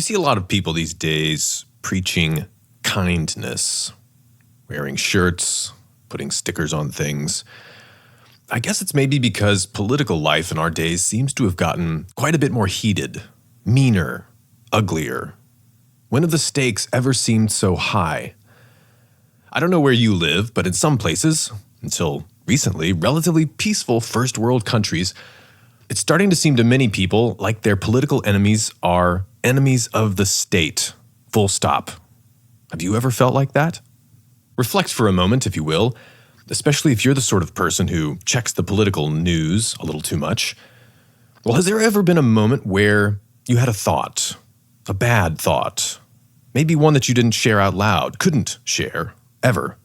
You see a lot of people these days preaching kindness, wearing shirts, putting stickers on things. I guess it's maybe because political life in our days seems to have gotten quite a bit more heated, meaner, uglier. When have the stakes ever seemed so high? I don't know where you live, but in some places, until recently, relatively peaceful first world countries, it's starting to seem to many people like their political enemies are enemies of the state. Full stop. Have you ever felt like that? Reflect for a moment, if you will, especially if you're the sort of person who checks the political news a little too much. Well, has there ever been a moment where you had a thought, a bad thought, maybe one that you didn't share out loud, couldn't share, ever?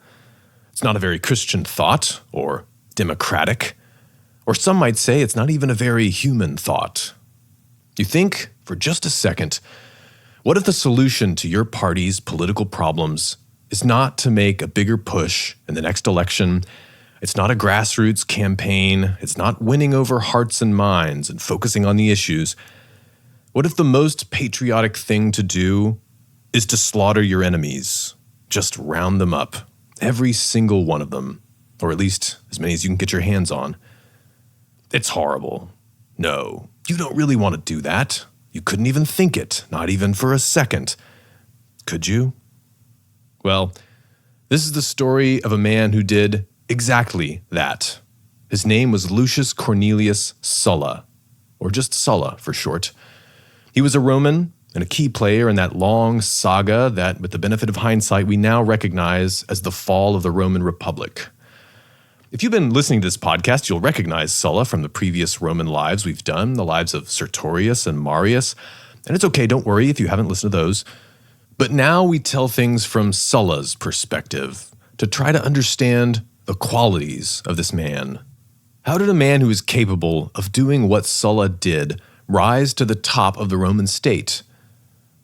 It's not a very Christian thought, or democratic, or some might say it's not even a very human thought. You think, for just a second, what if the solution to your party's political problems is not to make a bigger push in the next election? It's not a grassroots campaign. It's not winning over hearts and minds and focusing on the issues. What if the most patriotic thing to do is to slaughter your enemies? Just round them up, every single one of them, or at least as many as you can get your hands on. It's horrible. No, you don't really want to do that. You couldn't even think it, not even for a second. Could you? Well, this is the story of a man who did exactly that. His name was Lucius Cornelius Sulla, or just Sulla for short. He was a Roman and a key player in that long saga that, with the benefit of hindsight, we now recognize as the fall of the Roman Republic. If you've been listening to this podcast, you'll recognize Sulla from the previous Roman lives we've done, the lives of Sertorius and Marius. And it's okay, don't worry if you haven't listened to those. But now we tell things from Sulla's perspective to try to understand the qualities of this man. How did a man who is capable of doing what Sulla did rise to the top of the Roman state?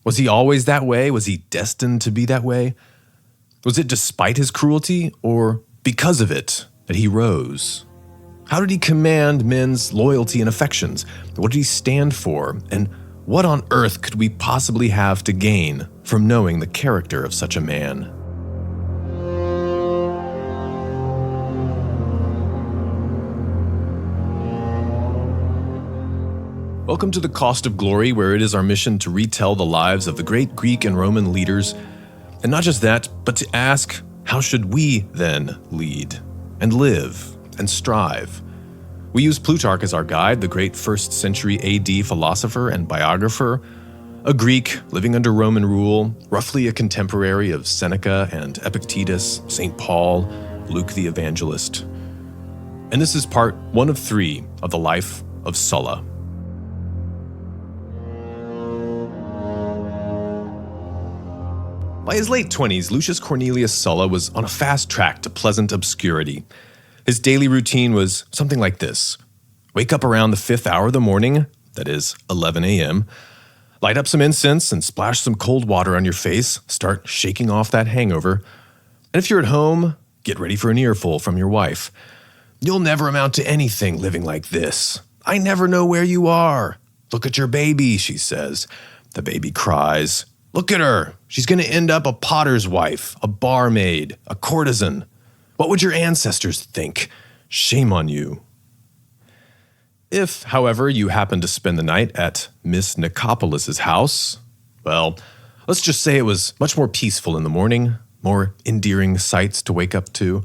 Was he always that way? Was he destined to be that way? Was it despite his cruelty or because of it that he rose? How did he command men's loyalty and affections? What did he stand for? And what on earth could we possibly have to gain from knowing the character of such a man? Welcome to The Cost of Glory, where it is our mission to retell the lives of the great Greek and Roman leaders. And not just that, but to ask, how should we then lead and live and strive? We use Plutarch as our guide, the great 1st century AD philosopher and biographer, a Greek living under Roman rule, roughly a contemporary of Seneca and Epictetus, St. Paul, Luke the Evangelist. And this is part 1 of 3 of the life of Sulla. By his late 20s, Lucius Cornelius Sulla was on a fast track to pleasant obscurity. His daily routine was something like this. Wake up around the 5th hour of the morning, that is 11 a.m., light up some incense and splash some cold water on your face, start shaking off that hangover. And if you're at home, get ready for an earful from your wife. You'll never amount to anything living like this. I never know where you are. Look at your baby, she says. The baby cries. Look at her. She's going to end up a potter's wife, a barmaid, a courtesan. What would your ancestors think? Shame on you. If, however, you happen to spend the night at Miss Nicopolis's house, well, let's just say it was much more peaceful in the morning, more endearing sights to wake up to.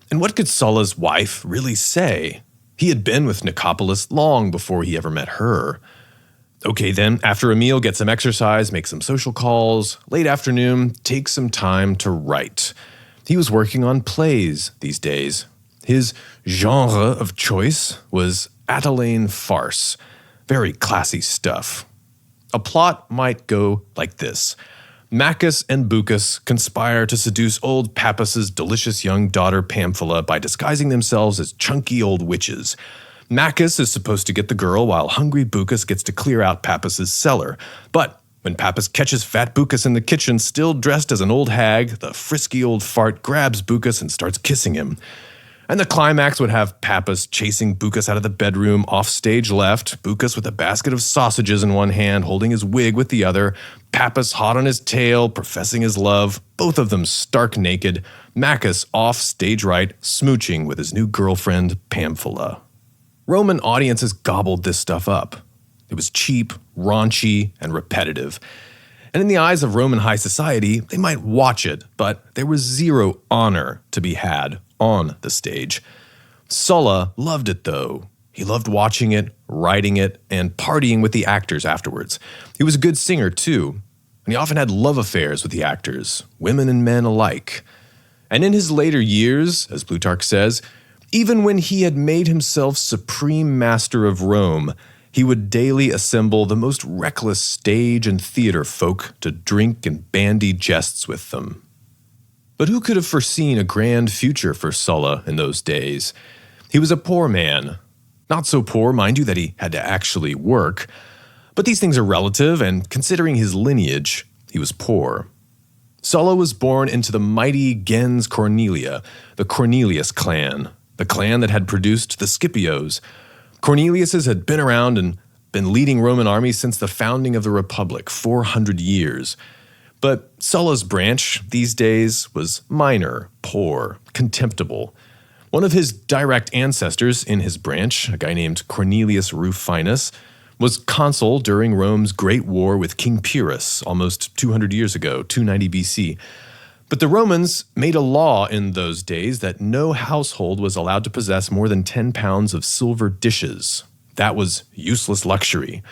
And what could Sulla's wife really say? He had been with Nicopolis long before he ever met her. Okay then, after a meal, get some exercise, make some social calls. Late afternoon, take some time to write. He was working on plays these days. His genre of choice was Atellane farce. Very classy stuff. A plot might go like this. Maccus and Bucus conspire to seduce old Pappus's delicious young daughter Pamphila by disguising themselves as chunky old witches. Maccus is supposed to get the girl while hungry Bucus gets to clear out Pappus's cellar. But when Pappus catches fat Bucus in the kitchen still dressed as an old hag, the frisky old fart grabs Bucus and starts kissing him. And the climax would have Pappus chasing Bucas out of the bedroom off stage left, Bucas with a basket of sausages in one hand, holding his wig with the other, Pappus hot on his tail, professing his love, both of them stark naked, Maccus off stage right, smooching with his new girlfriend, Pamphila. Roman audiences gobbled this stuff up. It was cheap, raunchy, and repetitive. And in the eyes of Roman high society, they might watch it, but there was zero honor to be had on the stage. Sulla loved it, though. He loved watching it, writing it, and partying with the actors afterwards. He was a good singer, too, and he often had love affairs with the actors, women and men alike. And in his later years, as Plutarch says, even when he had made himself supreme master of Rome, he would daily assemble the most reckless stage and theater folk to drink and bandy jests with them. But who could have foreseen a grand future for Sulla in those days? He was a poor man. Not so poor, mind you, that he had to actually work. But these things are relative, and considering his lineage, he was poor. Sulla was born into the mighty gens Cornelia, the Cornelius clan, the clan that had produced the Scipios. Corneliuses had been around and been leading Roman armies since the founding of the Republic, 400 years. But Sulla's branch these days was minor, poor, contemptible. One of his direct ancestors in his branch, a guy named Cornelius Rufinus, was consul during Rome's Great War with King Pyrrhus almost 200 years ago, 290 BC. But the Romans made a law in those days that no household was allowed to possess more than 10 pounds of silver dishes. That was useless luxury.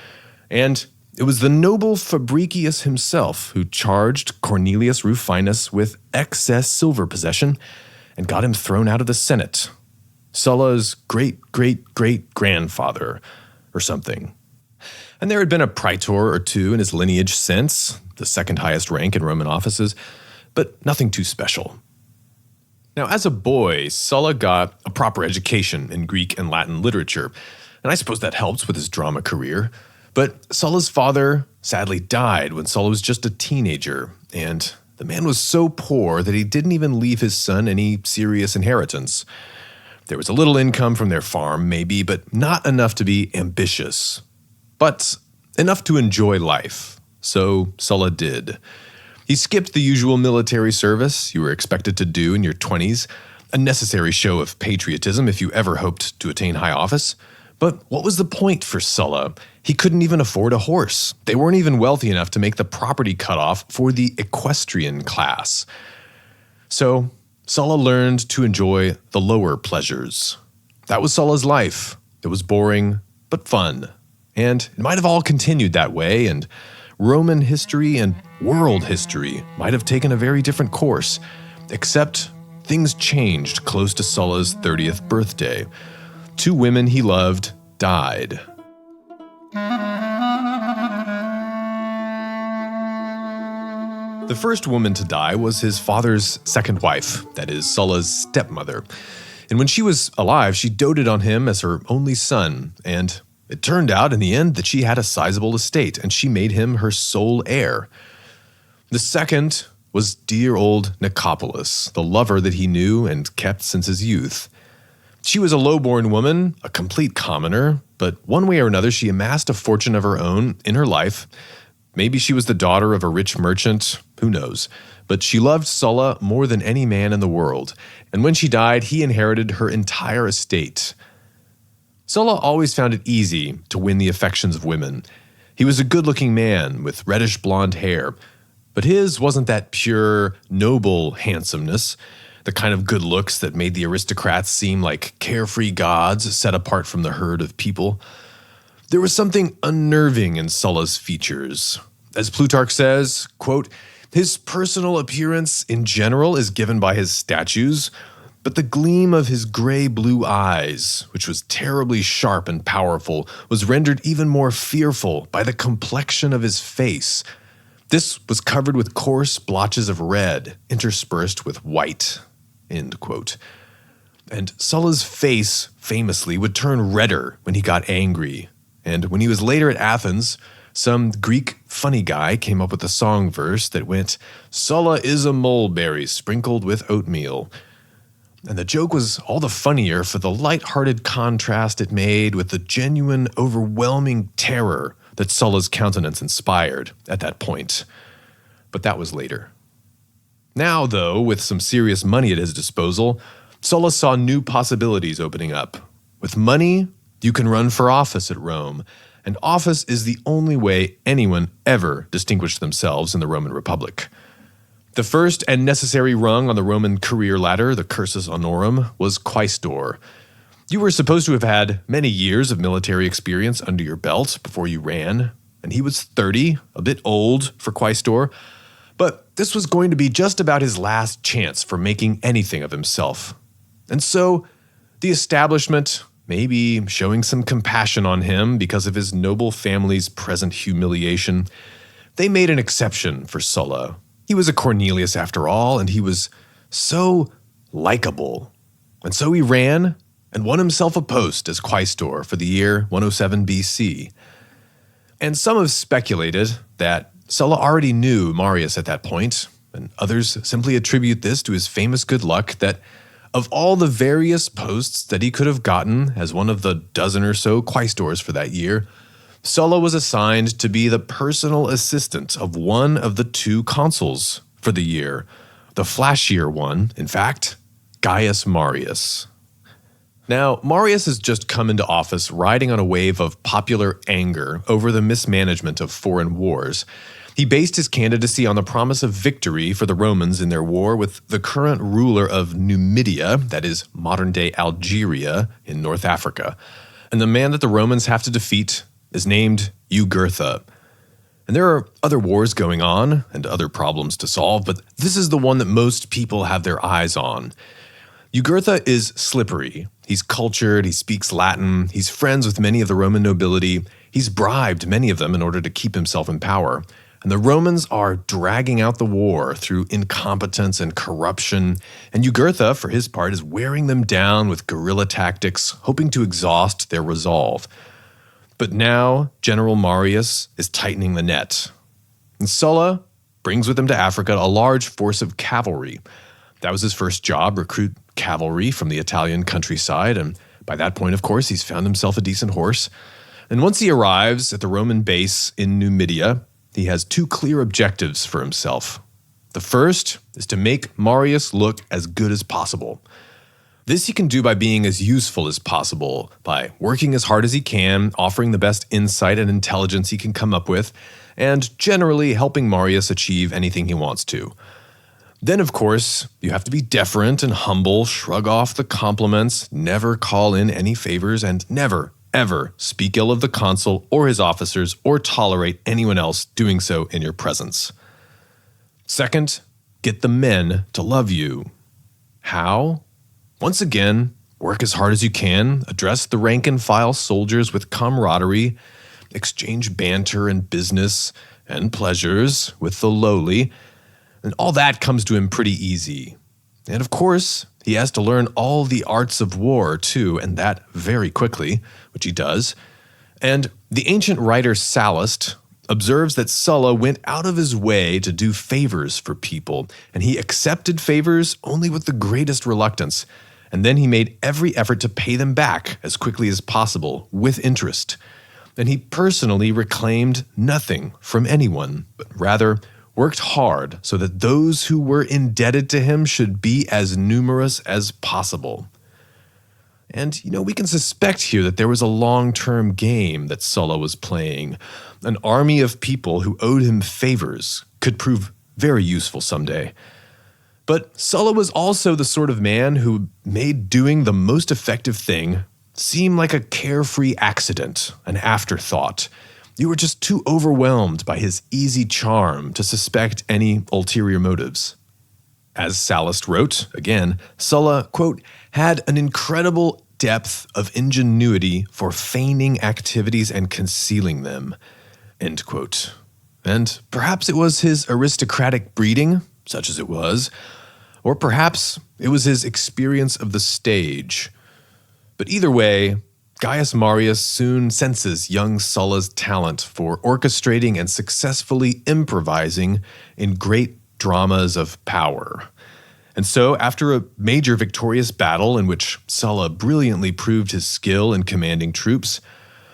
And it was the noble Fabricius himself who charged Cornelius Rufinus with excess silver possession and got him thrown out of the Senate. Sulla's great-great-great-grandfather or something. And there had been a praetor or two in his lineage since, the second highest rank in Roman offices, but nothing too special. Now, as a boy, Sulla got a proper education in Greek and Latin literature, and I suppose that helps with his drama career. But Sulla's father sadly died when Sulla was just a teenager, and the man was so poor that he didn't even leave his son any serious inheritance. There was a little income from their farm, maybe, but not enough to be ambitious. But enough to enjoy life. So Sulla did. He skipped the usual military service you were expected to do in your 20s, a necessary show of patriotism if you ever hoped to attain high office. But what was the point for Sulla? He couldn't even afford a horse. They weren't even wealthy enough to make the property cutoff for the equestrian class. So Sulla learned to enjoy the lower pleasures. That was Sulla's life. It was boring, but fun. And it might have all continued that way, and Roman history and world history might have taken a very different course, except things changed close to Sulla's 30th birthday. 2 women he loved died. The first woman to die was his father's second wife, that is, Sulla's stepmother. And when she was alive, she doted on him as her only son, and it turned out in the end that she had a sizable estate, and she made him her sole heir. The second was dear old Nicopolis, the lover that he knew and kept since his youth. She was a low-born woman, a complete commoner, but one way or another she amassed a fortune of her own in her life. Maybe she was the daughter of a rich merchant, who knows, but she loved Sulla more than any man in the world, and when she died, he inherited her entire estate. Sulla always found it easy to win the affections of women. He was a good-looking man with reddish blonde hair, but his wasn't that pure, noble handsomeness, the kind of good looks that made the aristocrats seem like carefree gods set apart from the herd of people. There was something unnerving in Sulla's features. As Plutarch says, quote, "His personal appearance in general is given by his statues, but the gleam of his gray-blue eyes, which was terribly sharp and powerful, was rendered even more fearful by the complexion of his face. This was covered with coarse blotches of red, interspersed with white." End quote. And Sulla's face, famously, would turn redder when he got angry. And when he was later at Athens, some Greek funny guy came up with a song verse that went, "Sulla is a mulberry sprinkled with oatmeal." And the joke was all the funnier for the light-hearted contrast it made with the genuine, overwhelming terror that Sulla's countenance inspired at that point. But that was later. Now, though, with some serious money at his disposal, Sulla saw new possibilities opening up. With money, you can run for office at Rome, and office is the only way anyone ever distinguished themselves in the Roman Republic. The first and necessary rung on the Roman career ladder, the cursus honorum, was quaestor. You were supposed to have had many years of military experience under your belt before you ran, and he was 30, a bit old for quaestor, but this was going to be just about his last chance for making anything of himself. And so, the establishment, maybe showing some compassion on him because of his noble family's present humiliation, they made an exception for Sulla. He was a Cornelius after all, and he was so likable. And so he ran and won himself a post as quaestor for the year 107 BC. And some have speculated that Sulla already knew Marius at that point, and others simply attribute this to his famous good luck that of all the various posts that he could have gotten as one of the dozen or so quaestors for that year, Sulla was assigned to be the personal assistant of one of the two consuls for the year, the flashier one, in fact, Gaius Marius. Now, Marius has just come into office riding on a wave of popular anger over the mismanagement of foreign wars. He based his candidacy on the promise of victory for the Romans in their war with the current ruler of Numidia, that is modern-day Algeria in North Africa. And the man that the Romans have to defeat is named Jugurtha. And there are other wars going on and other problems to solve, but this is the one that most people have their eyes on. Jugurtha is slippery. He's cultured, he speaks Latin, he's friends with many of the Roman nobility, he's bribed many of them in order to keep himself in power. And the Romans are dragging out the war through incompetence and corruption, and Jugurtha, for his part, is wearing them down with guerrilla tactics, hoping to exhaust their resolve. But now, General Marius is tightening the net. And Sulla brings with him to Africa a large force of cavalry. That was his first job, recruit cavalry from the Italian countryside, and by that point, of course, he's found himself a decent horse. And once he arrives at the Roman base in Numidia, he has two clear objectives for himself. The first is to make Marius look as good as possible. This he can do by being as useful as possible, by working as hard as he can, offering the best insight and intelligence he can come up with, and generally helping Marius achieve anything he wants to. Then, of course, you have to be deferent and humble, shrug off the compliments, never call in any favors, and never, ever speak ill of the consul or his officers or tolerate anyone else doing so in your presence. Second, get the men to love you. How? Once again, work as hard as you can, address the rank-and-file soldiers with camaraderie, exchange banter and business and pleasures with the lowly, and all that comes to him pretty easy. And of course, he has to learn all the arts of war too, and that very quickly, which he does. And the ancient writer Sallust observes that Sulla went out of his way to do favors for people, and he accepted favors only with the greatest reluctance, and then he made every effort to pay them back as quickly as possible, with interest. And he personally reclaimed nothing from anyone, but rather worked hard so that those who were indebted to him should be as numerous as possible. And, we can suspect here that there was a long-term game that Sulla was playing. An army of people who owed him favors could prove very useful someday. But Sulla was also the sort of man who made doing the most effective thing seem like a carefree accident, an afterthought. You were just too overwhelmed by his easy charm to suspect any ulterior motives. As Sallust wrote, again, Sulla, quote, had an incredible depth of ingenuity for feigning activities and concealing them, end quote. And perhaps it was his aristocratic breeding, such as it was, or perhaps it was his experience of the stage. But either way, Gaius Marius soon senses young Sulla's talent for orchestrating and successfully improvising in great dramas of power. And so, after a major victorious battle in which Sulla brilliantly proved his skill in commanding troops,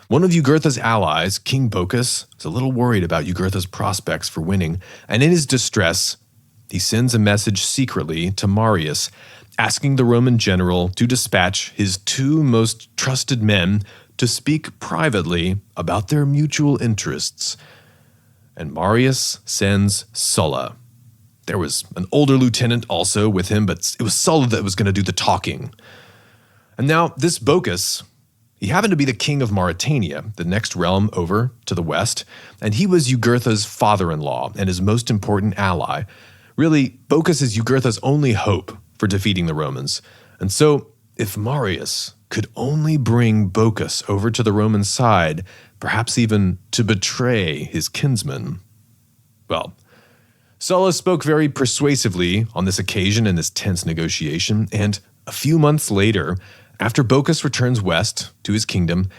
one of Jugurtha's allies, King Bocchus, is a little worried about Jugurtha's prospects for winning, and in his distress, he sends a message secretly to Marius, asking the Roman general to dispatch his two most trusted men to speak privately about their mutual interests. And Marius sends Sulla. There was an older lieutenant also with him, but it was Sulla that was going to do the talking. And now this Bocchus, he happened to be the king of Mauritania, the next realm over to the west, and he was Jugurtha's father-in-law and his most important ally. Really, Bocchus is Jugurtha's only hope for defeating the Romans. And so, if Marius could only bring Bocchus over to the Roman side, perhaps even to betray his kinsman. Well, Sulla spoke very persuasively on this occasion in this tense negotiation, and a few months later, after Bocchus returns west to his kingdom,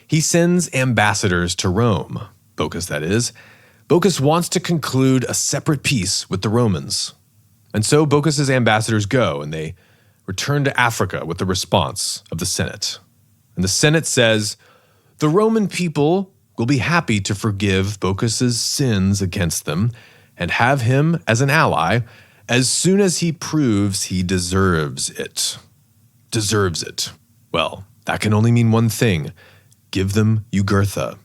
he sends ambassadors to Rome, Bocchus that is. Bocchus wants to conclude a separate peace with the Romans. And so Bocchus's ambassadors go, and they return to Africa with the response of the Senate. And the Senate says, the Roman people will be happy to forgive Bocchus's sins against them and have him as an ally as soon as he proves he deserves it. Deserves it. Well, that can only mean one thing. Give them Jugurtha.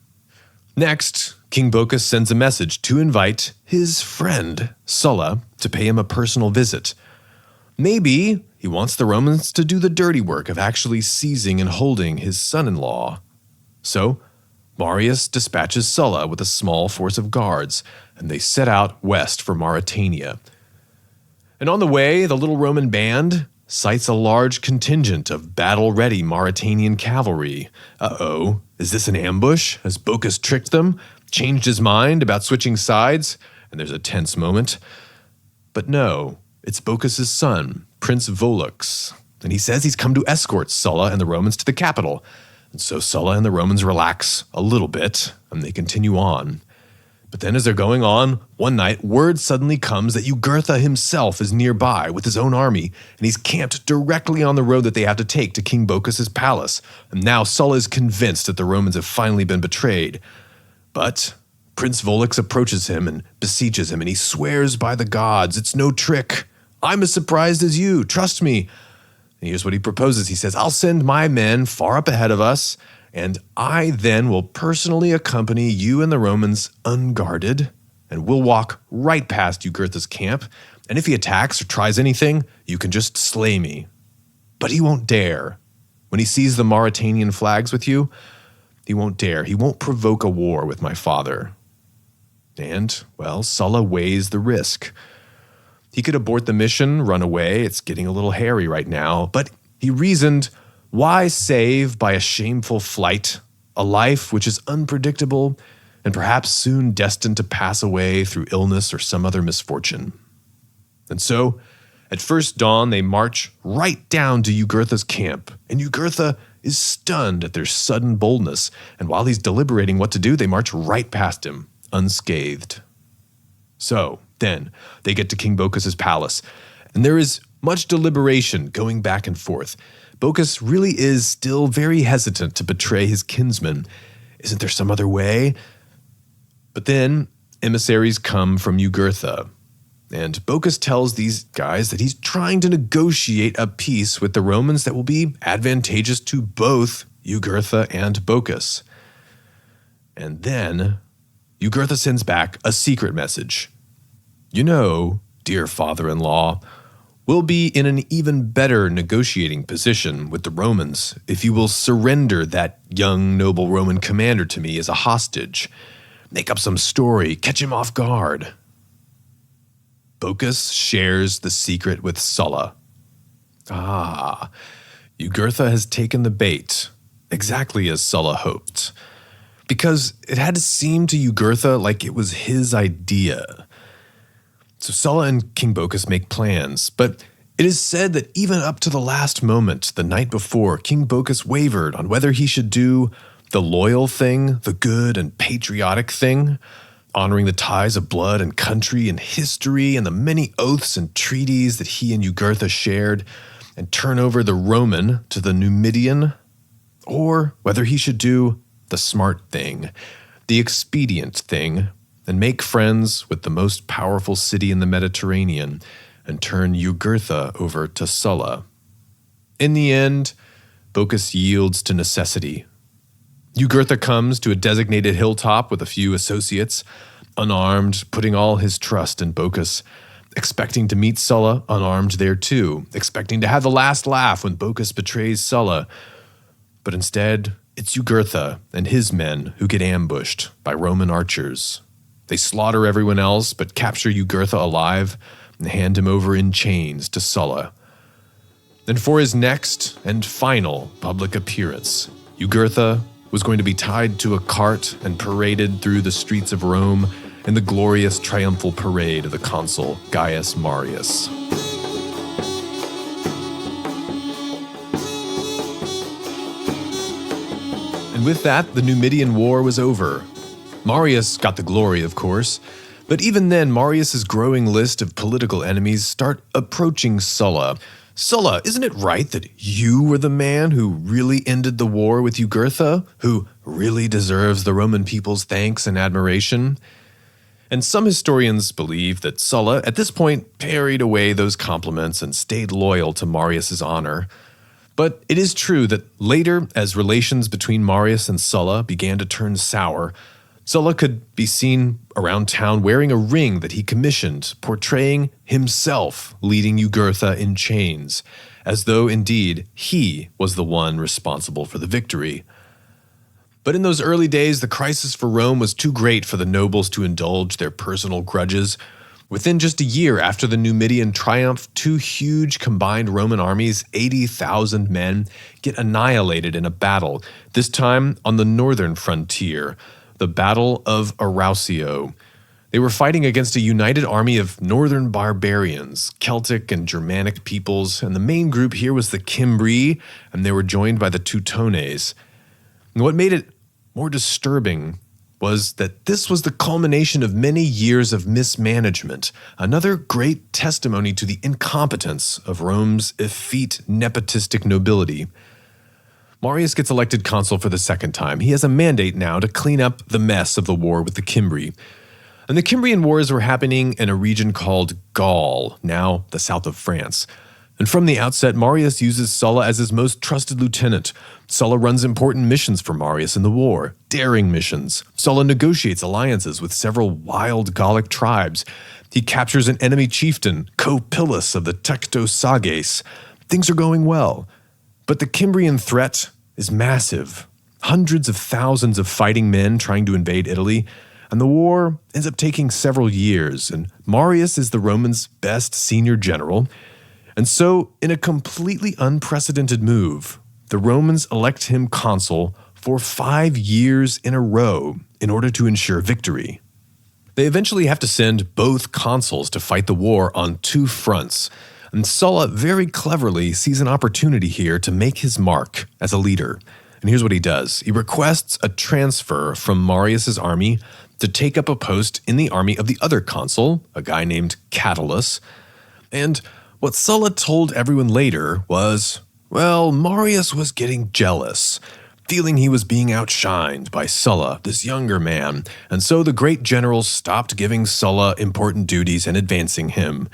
Next, King Bocchus sends a message to invite his friend, Sulla, to pay him a personal visit. Maybe he wants the Romans to do the dirty work of actually seizing and holding his son-in-law. So, Marius dispatches Sulla with a small force of guards, and they set out west for Mauritania. And on the way, the little Roman band sights a large contingent of battle-ready Mauritanian cavalry. Uh-oh, is this an ambush? Has Bocchus tricked them? Changed his mind about switching sides? And there's a tense moment. But no, it's Bocchus' son, Prince Volux. And he says he's come to escort Sulla and the Romans to the capital. And so Sulla and the Romans relax a little bit, and they continue on. But then as they're going on, one night, word suddenly comes that Jugurtha himself is nearby with his own army, and he's camped directly on the road that they have to take to King Bocchus' palace. And now Sulla is convinced that the Romans have finally been betrayed. But Prince Volux approaches him and beseeches him, and he swears by the gods, it's no trick. I'm as surprised as you, trust me. And here's what he proposes. He says, I'll send my men far up ahead of us, and I then will personally accompany you and the Romans unguarded, and we'll walk right past Jugurtha's camp, and if he attacks or tries anything, you can just slay me. But he won't dare. When he sees the Mauritanian flags with you, he won't dare. He won't provoke a war with my father. And, well, Sulla weighs the risk. He could abort the mission, run away. It's getting a little hairy right now. But he reasoned, why save by a shameful flight a life which is unpredictable and perhaps soon destined to pass away through illness or some other misfortune? And so, at first dawn, they march right down to Jugurtha's camp, and Jugurtha is stunned at their sudden boldness, and while he's deliberating what to do, they march right past him, unscathed. So, then, they get to King Bocchus' palace, and there is much deliberation going back and forth. Bocchus really is still very hesitant to betray his kinsman. Isn't there some other way? But then, emissaries come from Jugurtha, and Bocchus tells these guys that he's trying to negotiate a peace with the Romans that will be advantageous to both Jugurtha and Bocchus. And then, Jugurtha sends back a secret message. You know, dear father-in-law, we'll be in an even better negotiating position with the Romans if you will surrender that young noble Roman commander to me as a hostage. Make up some story, catch him off guard. Bocchus shares the secret with Sulla. Jugurtha has taken the bait, exactly as Sulla hoped. Because it had to seem to Jugurtha like it was his idea. So Sulla and King Bocchus make plans, but it is said that even up to the last moment, the night before, King Bocchus wavered on whether he should do the loyal thing, the good and patriotic thing, honoring the ties of blood and country and history and the many oaths and treaties that he and Jugurtha shared, and turn over the Roman to the Numidian, or whether he should do the smart thing, the expedient thing, and make friends with the most powerful city in the Mediterranean and turn Jugurtha over to Sulla. In the end, Bocchus yields to necessity. Jugurtha comes to a designated hilltop with a few associates, unarmed, putting all his trust in Bocchus, expecting to meet Sulla unarmed there too, expecting to have the last laugh when Bocchus betrays Sulla. But instead, it's Jugurtha and his men who get ambushed by Roman archers. They slaughter everyone else but capture Jugurtha alive and hand him over in chains to Sulla. And for his next and final public appearance, Jugurtha was going to be tied to a cart and paraded through the streets of Rome in the glorious triumphal parade of the consul Gaius Marius. And with that, the Numidian War was over. Marius got the glory, of course, but even then, Marius's growing list of political enemies start approaching Sulla. Sulla, isn't it right that you were the man who really ended the war with Jugurtha, who really deserves the Roman people's thanks and admiration? And some historians believe that Sulla, at this point, parried away those compliments and stayed loyal to Marius's honor. But it is true that later, as relations between Marius and Sulla began to turn sour, Sulla could be seen around town wearing a ring that he commissioned, portraying himself leading Jugurtha in chains, as though indeed he was the one responsible for the victory. But in those early days, the crisis for Rome was too great for the nobles to indulge their personal grudges. Within just a year after the Numidian triumph, two huge combined Roman armies, 80,000 men, get annihilated in a battle, this time on the northern frontier, the Battle of Arausio. They were fighting against a united army of northern barbarians, Celtic and Germanic peoples, and the main group here was the Cimbri, and they were joined by the Teutones. And what made it more disturbing was that this was the culmination of many years of mismanagement, another great testimony to the incompetence of Rome's effete nepotistic nobility. Marius gets elected consul for the second time. He has a mandate now to clean up the mess of the war with the Cimbri. And the Cimbrian Wars were happening in a region called Gaul, now the south of France. And from the outset, Marius uses Sulla as his most trusted lieutenant. Sulla runs important missions for Marius in the war, daring missions. Sulla negotiates alliances with several wild Gallic tribes. He captures an enemy chieftain, Copillus of the Tectosages. Things are going well. But the Cimbrian threat is massive. Hundreds of thousands of fighting men trying to invade Italy, and the war ends up taking several years, and Marius is the Romans' best senior general. And so, in a completely unprecedented move, the Romans elect him consul for 5 years in a row in order to ensure victory. They eventually have to send both consuls to fight the war on two fronts, and Sulla very cleverly sees an opportunity here to make his mark as a leader. And here's what he does. He requests a transfer from Marius's army to take up a post in the army of the other consul, a guy named Catulus. And what Sulla told everyone later was, well, Marius was getting jealous, feeling he was being outshined by Sulla, this younger man, and so the great general stopped giving Sulla important duties and advancing him.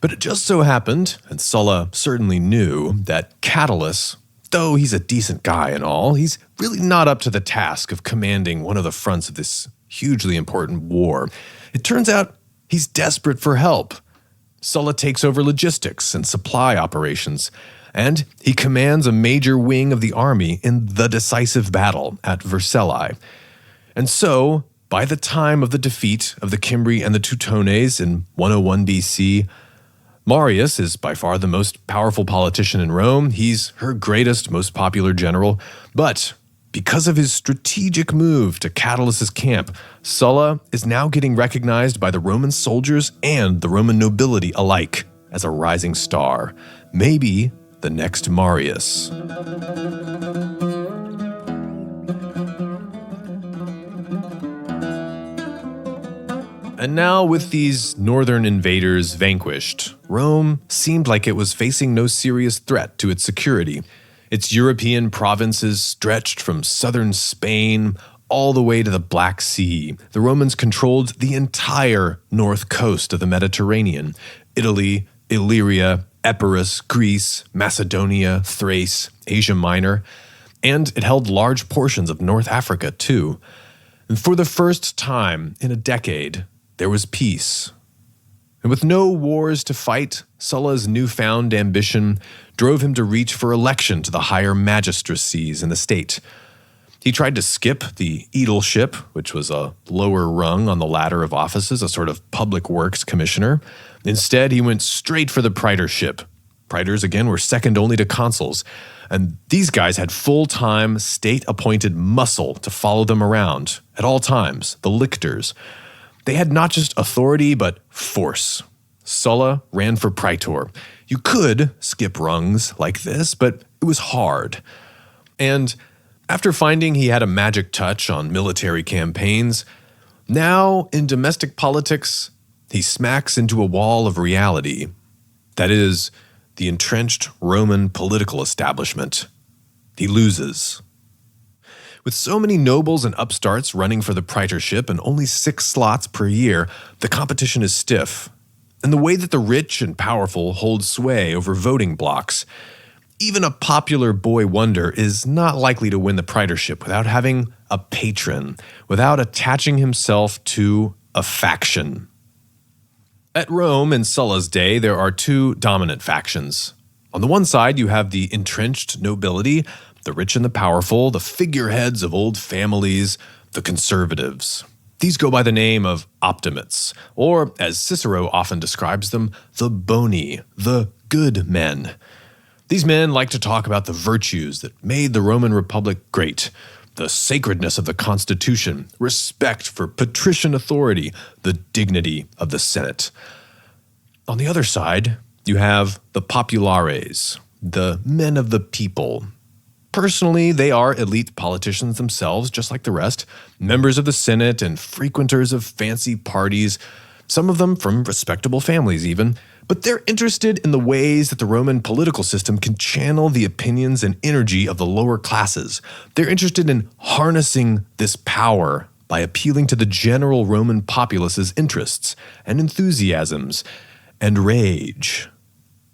But it just so happened, and Sulla certainly knew, that Catulus, though he's a decent guy and all, he's really not up to the task of commanding one of the fronts of this hugely important war. It turns out he's desperate for help. Sulla takes over logistics and supply operations, and he commands a major wing of the army in the decisive battle at Vercellae. And so, by the time of the defeat of the Cimbri and the Teutones in 101 BC, Marius is by far the most powerful politician in Rome. He's her greatest, most popular general. But because of his strategic move to Catulus's camp, Sulla is now getting recognized by the Roman soldiers and the Roman nobility alike as a rising star. Maybe the next Marius. And now, with these northern invaders vanquished, Rome seemed like it was facing no serious threat to its security. Its European provinces stretched from southern Spain all the way to the Black Sea. The Romans controlled the entire north coast of the Mediterranean: Italy, Illyria, Epirus, Greece, Macedonia, Thrace, Asia Minor, and it held large portions of North Africa too. And for the first time in a decade, there was peace. And with no wars to fight, Sulla's newfound ambition drove him to reach for election to the higher magistracies in the state. He tried to skip the aedileship, which was a lower rung on the ladder of offices, a sort of public works commissioner. Instead, he went straight for the praetorship. Praetors, again, were second only to consuls, and these guys had full-time, state-appointed muscle to follow them around at all times, the lictors. They had not just authority, but force. Sulla ran for praetor. You could skip rungs like this, but it was hard. And after finding he had a magic touch on military campaigns, now in domestic politics, he smacks into a wall of reality. That is, the entrenched Roman political establishment. He loses. With so many nobles and upstarts running for the praetorship and only 6 slots per year, the competition is stiff. And the way that the rich and powerful hold sway over voting blocks, even a popular boy wonder is not likely to win the praetorship without having a patron, without attaching himself to a faction. At Rome in Sulla's day, there are 2 dominant factions. On the one side, you have the entrenched nobility, the rich and the powerful, the figureheads of old families, the conservatives. These go by the name of optimates, or, as Cicero often describes them, the boni, the good men. These men like to talk about the virtues that made the Roman Republic great: the sacredness of the Constitution, respect for patrician authority, the dignity of the Senate. On the other side, you have the populares, the men of the people. Personally, they are elite politicians themselves, just like the rest, members of the Senate and frequenters of fancy parties, some of them from respectable families even. But they're interested in the ways that the Roman political system can channel the opinions and energy of the lower classes. They're interested in harnessing this power by appealing to the general Roman populace's interests and enthusiasms and rage.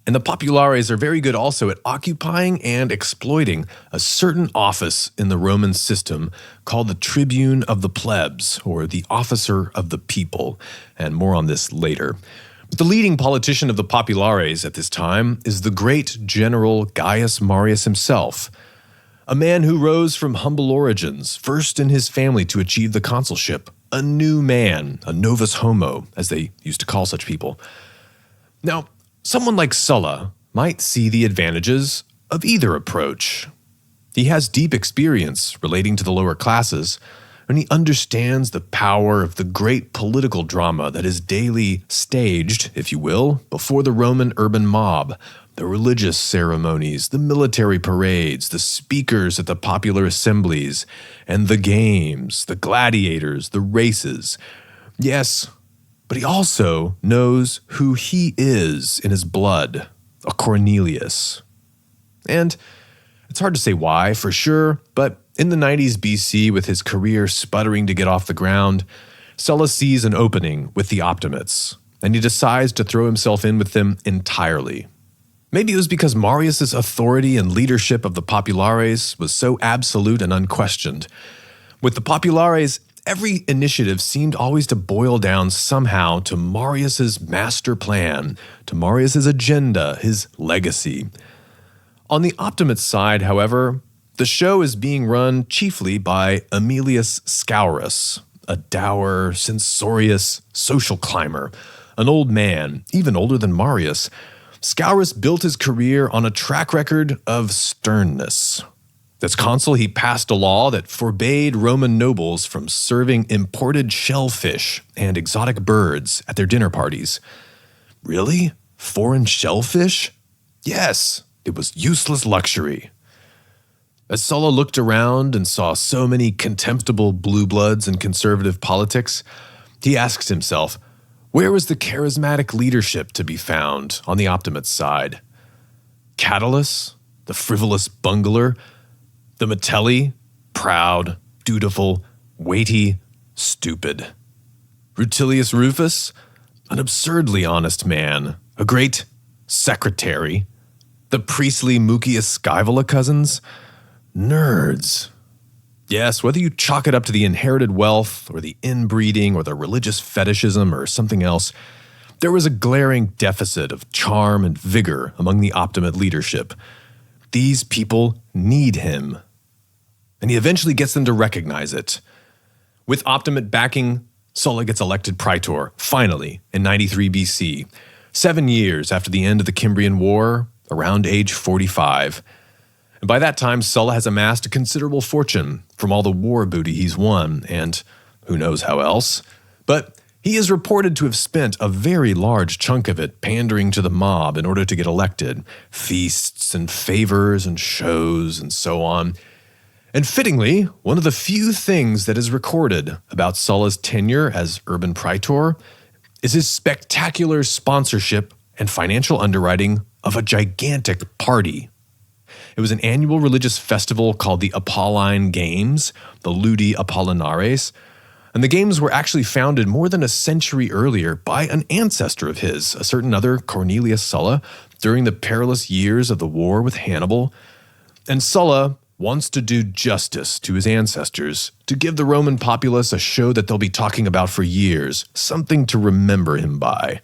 And the populares are very good also at occupying and exploiting a certain office in the Roman system called the tribune of the plebs, or the officer of the people, and more on this later. The leading politician of the populares at this time is the great general Gaius Marius himself, a man who rose from humble origins, first in his family to achieve the consulship, a new man, a novus homo, as they used to call such people. Now, someone like Sulla might see the advantages of either approach. He has deep experience relating to the lower classes, and he understands the power of the great political drama that is daily staged, if you will, before the Roman urban mob, the religious ceremonies, the military parades, the speakers at the popular assemblies, and the games, the gladiators, the races. Yes, but he also knows who he is in his blood, a Cornelius. And it's hard to say why, for sure, but in the 90s BC, with his career sputtering to get off the ground, Sulla sees an opening with the Optimates, and he decides to throw himself in with them entirely. Maybe it was because Marius's authority and leadership of the populares was so absolute and unquestioned. With the populares, every initiative seemed always to boil down somehow to Marius's master plan, to Marius's agenda, his legacy. On the Optimate side, however, the show is being run chiefly by Aemilius Scaurus, a dour, censorious social climber, an old man, even older than Marius. Scaurus built his career on a track record of sternness. As consul, he passed a law that forbade Roman nobles from serving imported shellfish and exotic birds at their dinner parties. Really? Foreign shellfish? Yes, it was useless luxury. As Sulla looked around and saw so many contemptible blue bloods in conservative politics, He asks himself, where was the charismatic leadership to be found on the Optimate's side? Catullus, the frivolous bungler, the Metelli, proud, dutiful, weighty, stupid. Rutilius Rufus, an absurdly honest man, a great secretary. The priestly Mucius Scaevola cousins, nerds. Yes, whether you chalk it up to the inherited wealth, or the inbreeding, or the religious fetishism, or something else, there was a glaring deficit of charm and vigor among the Optimate leadership. These people need him. And he eventually gets them to recognize it. With Optimate backing, Sulla gets elected Praetor, finally, in 93 BC, 7 years after the end of the Cimbrian War, around age 45. And by that time, Sulla has amassed a considerable fortune from all the war booty he's won, and who knows how else. But he is reported to have spent a very large chunk of it pandering to the mob in order to get elected. Feasts and favors and shows and so on. And fittingly, one of the few things that is recorded about Sulla's tenure as urban praetor is his spectacular sponsorship and financial underwriting of a gigantic party. It was an annual religious festival called the Apolline Games, the Ludi Apollinares, and the games were actually founded more than a century earlier by an ancestor of his, a certain other Cornelius Sulla, during the perilous years of the war with Hannibal. And Sulla wants to do justice to his ancestors, to give the Roman populace a show that they'll be talking about for years, something to remember him by.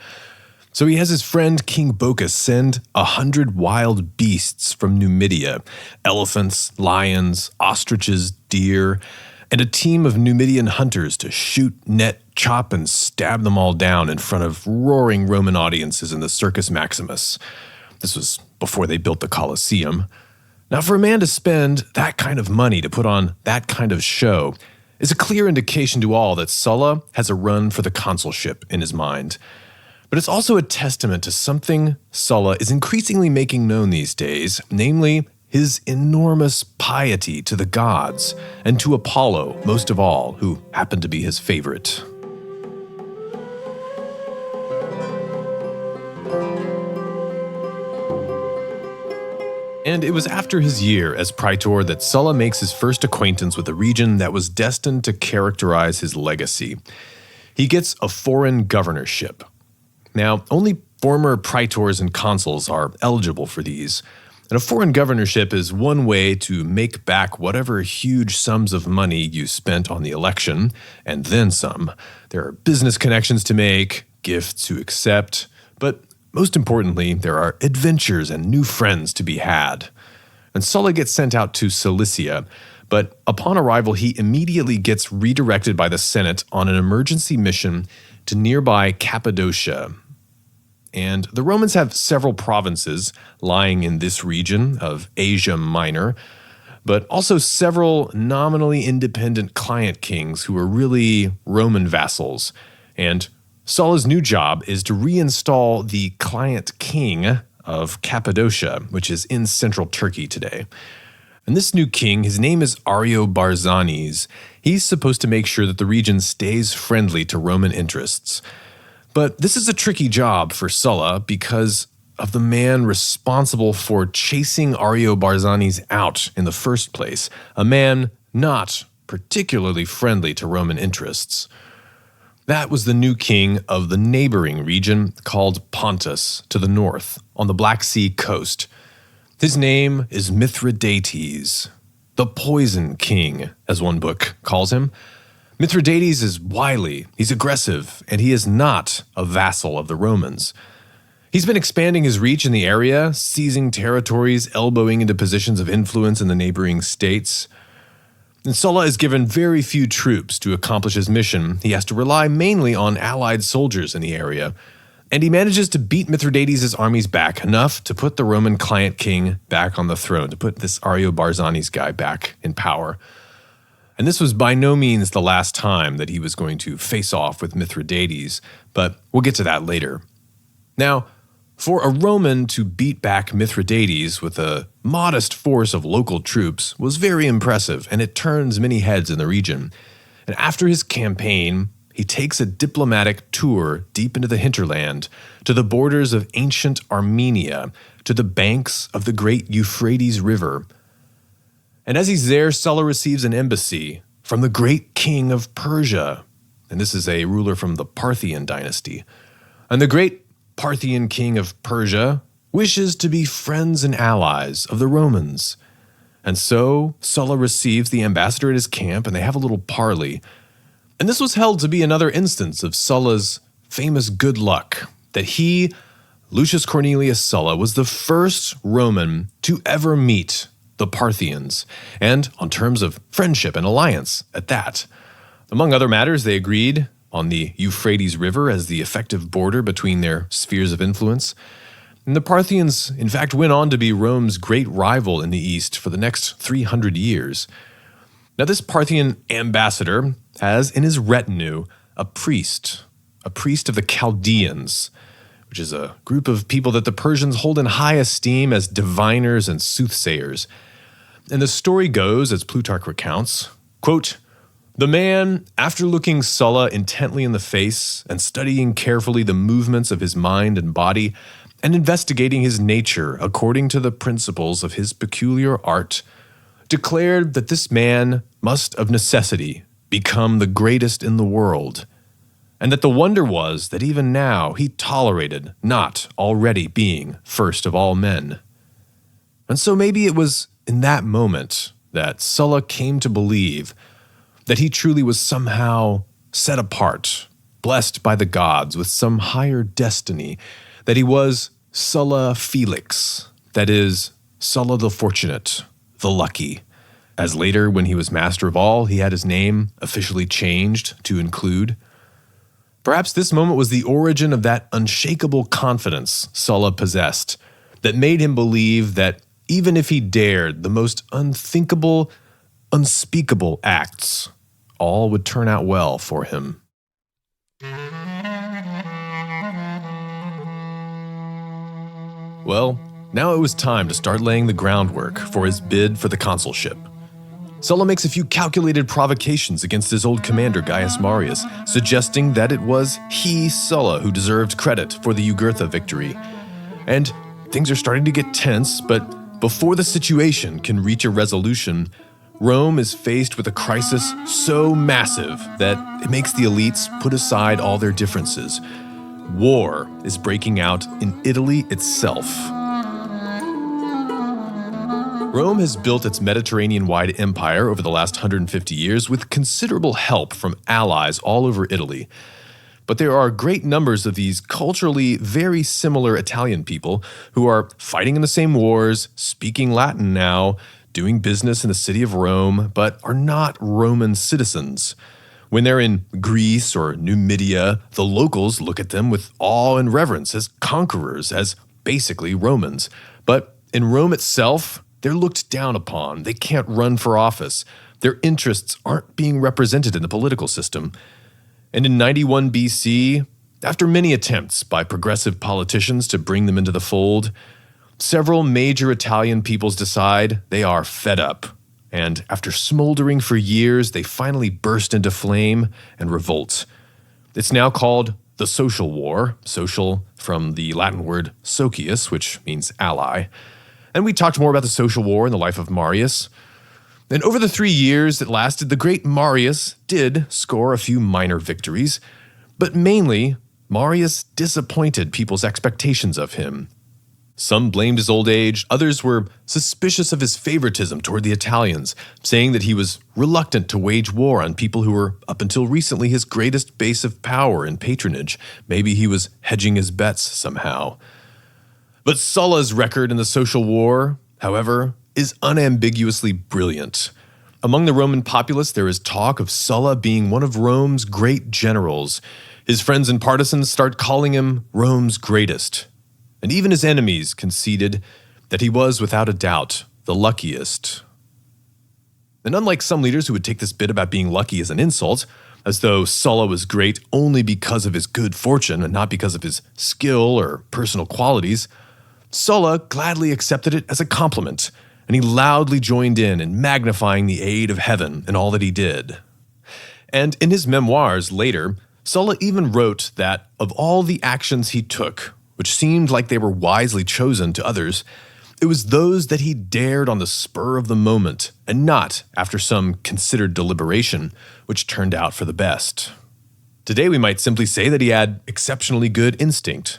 So he has his friend King Bocchus send 100 wild beasts from Numidia, elephants, lions, ostriches, deer, and a team of Numidian hunters to shoot, net, chop, and stab them all down in front of roaring Roman audiences in the Circus Maximus. This was before they built the Colosseum. Now, for a man to spend that kind of money to put on that kind of show is a clear indication to all that Sulla has a run for the consulship in his mind. But it's also a testament to something Sulla is increasingly making known these days, namely his enormous piety to the gods, and to Apollo most of all, who happened to be his favorite. And it was after his year as praetor that Sulla makes his first acquaintance with a region that was destined to characterize his legacy. He gets a foreign governorship. Now, only former praetors and consuls are eligible for these, and a foreign governorship is one way to make back whatever huge sums of money you spent on the election, and then some. There are business connections to make, gifts to accept, but most importantly, there are adventures and new friends to be had. And Sulla gets sent out to Cilicia, but upon arrival he immediately gets redirected by the Senate on an emergency mission to nearby Cappadocia. And the Romans have several provinces lying in this region of Asia Minor, but also several nominally independent client kings who were really Roman vassals. And Sulla's new job is to reinstall the client king of Cappadocia, which is in central Turkey today. And this new king, his name is Ariobarzanes. He's supposed to make sure that the region stays friendly to Roman interests. But this is a tricky job for Sulla because of the man responsible for chasing Ariobarzanes out in the first place, a man not particularly friendly to Roman interests. That was the new king of the neighboring region called Pontus to the north, on the Black Sea coast. His name is Mithridates, the Poison King, as one book calls him. Mithridates is wily, he's aggressive, and he is not a vassal of the Romans. He's been expanding his reach in the area, seizing territories, elbowing into positions of influence in the neighboring states. And Sulla is given very few troops to accomplish his mission. He has to rely mainly on allied soldiers in the area. And he manages to beat Mithridates' armies back enough to put the Roman client king back on the throne, to put this Ariobarzanes guy back in power. And this was by no means the last time that he was going to face off with Mithridates, but we'll get to that later. Now, for a Roman to beat back Mithridates with a modest force of local troops was very impressive, and it turns many heads in the region. And after his campaign, he takes a diplomatic tour deep into the hinterland, to the borders of ancient Armenia, to the banks of the great Euphrates River. And as he's there, Sulla receives an embassy from the great king of Persia. And this is a ruler from the Parthian dynasty. And the great Parthian king of Persia wishes to be friends and allies of the Romans. And so Sulla receives the ambassador at his camp, and they have a little parley. And this was held to be another instance of Sulla's famous good luck, that he, Lucius Cornelius Sulla, was the first Roman to ever meet the Parthians, and on terms of friendship and alliance at that. Among other matters, they agreed on the Euphrates River as the effective border between their spheres of influence. And the Parthians, in fact, went on to be Rome's great rival in the East for the next 300 years. Now, this Parthian ambassador has in his retinue a priest of the Chaldeans, which is a group of people that the Persians hold in high esteem as diviners and soothsayers. And the story goes, as Plutarch recounts, quote, "The man, after looking Sulla intently in the face and studying carefully the movements of his mind and body, and investigating his nature according to the principles of his peculiar art, declared that this man must of necessity become the greatest in the world, and that the wonder was that even now he tolerated not already being first of all men." And so maybe it was in that moment that Sulla came to believe that he truly was somehow set apart, blessed by the gods with some higher destiny, that he was Sulla Felix, that is, Sulla the Fortunate, the Lucky, as later, when he was master of all, he had his name officially changed to include. Perhaps this moment was the origin of that unshakable confidence Sulla possessed that made him believe that even if he dared the most unthinkable, unspeakable acts, all would turn out well for him. Well, now it was time to start laying the groundwork for his bid for the consulship. Sulla makes a few calculated provocations against his old commander Gaius Marius, suggesting that it was he, Sulla, who deserved credit for the Jugurtha victory. And things are starting to get tense, but before the situation can reach a resolution, Rome is faced with a crisis so massive that it makes the elites put aside all their differences. War is breaking out in Italy itself. Rome has built its Mediterranean-wide empire over the last 150 years with considerable help from allies all over Italy. But there are great numbers of these culturally very similar Italian people who are fighting in the same wars, speaking Latin now, doing business in the city of Rome, but are not Roman citizens. When they're in Greece or Numidia, the locals look at them with awe and reverence as conquerors, as basically Romans. But in Rome itself, they're looked down upon. They can't run for office. Their interests aren't being represented in the political system. And in 91 BC, after many attempts by progressive politicians to bring them into the fold, several major Italian peoples decide they are fed up. And after smoldering for years, they finally burst into flame and revolt. It's now called the Social War, social from the Latin word socius, which means ally. And we talked more about the Social War in the life of Marius. And over the 3 years it lasted, the great Marius did score a few minor victories, but mainly, Marius disappointed people's expectations of him. Some blamed his old age, others were suspicious of his favoritism toward the Italians, saying that he was reluctant to wage war on people who were, up until recently, his greatest base of power and patronage. Maybe he was hedging his bets somehow. But Sulla's record in the Social War, however, is unambiguously brilliant. Among the Roman populace, there is talk of Sulla being one of Rome's great generals. His friends and partisans start calling him Rome's greatest. And even his enemies conceded that he was, without a doubt, the luckiest. And unlike some leaders who would take this bit about being lucky as an insult, as though Sulla was great only because of his good fortune and not because of his skill or personal qualities, Sulla gladly accepted it as a compliment, and he loudly joined in magnifying the aid of heaven in all that he did. And in his memoirs later, Sulla even wrote that of all the actions he took, which seemed like they were wisely chosen to others, it was those that he dared on the spur of the moment, and not after some considered deliberation, which turned out for the best. Today we might simply say that he had exceptionally good instinct.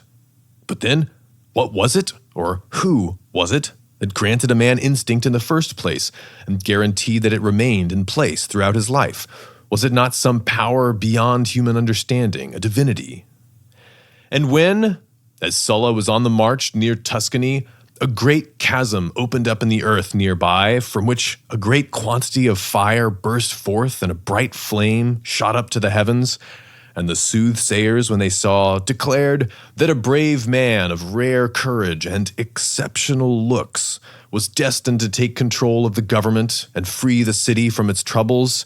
But then, what was it, or who was it, that granted a man instinct in the first place, and guaranteed that it remained in place throughout his life? Was it not some power beyond human understanding, a divinity? And when, as Sulla was on the march near Tuscany, a great chasm opened up in the earth nearby, from which a great quantity of fire burst forth and a bright flame shot up to the heavens, and the soothsayers, when they saw, declared that a brave man of rare courage and exceptional looks was destined to take control of the government and free the city from its troubles,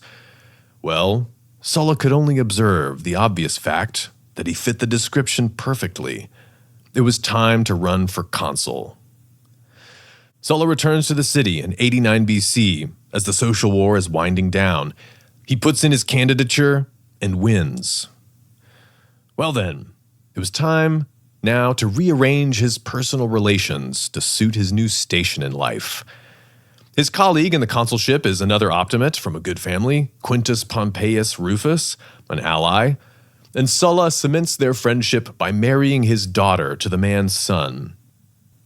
well, Sulla could only observe the obvious fact that he fit the description perfectly. It was time to run for consul. Sulla returns to the city in 89 BC as the social war is winding down. He puts in his candidature and wins. Well then, it was time now to rearrange his personal relations to suit his new station in life. His colleague in the consulship is another Optimate from a good family, Quintus Pompeius Rufus, an ally, and Sulla cements their friendship by marrying his daughter to the man's son.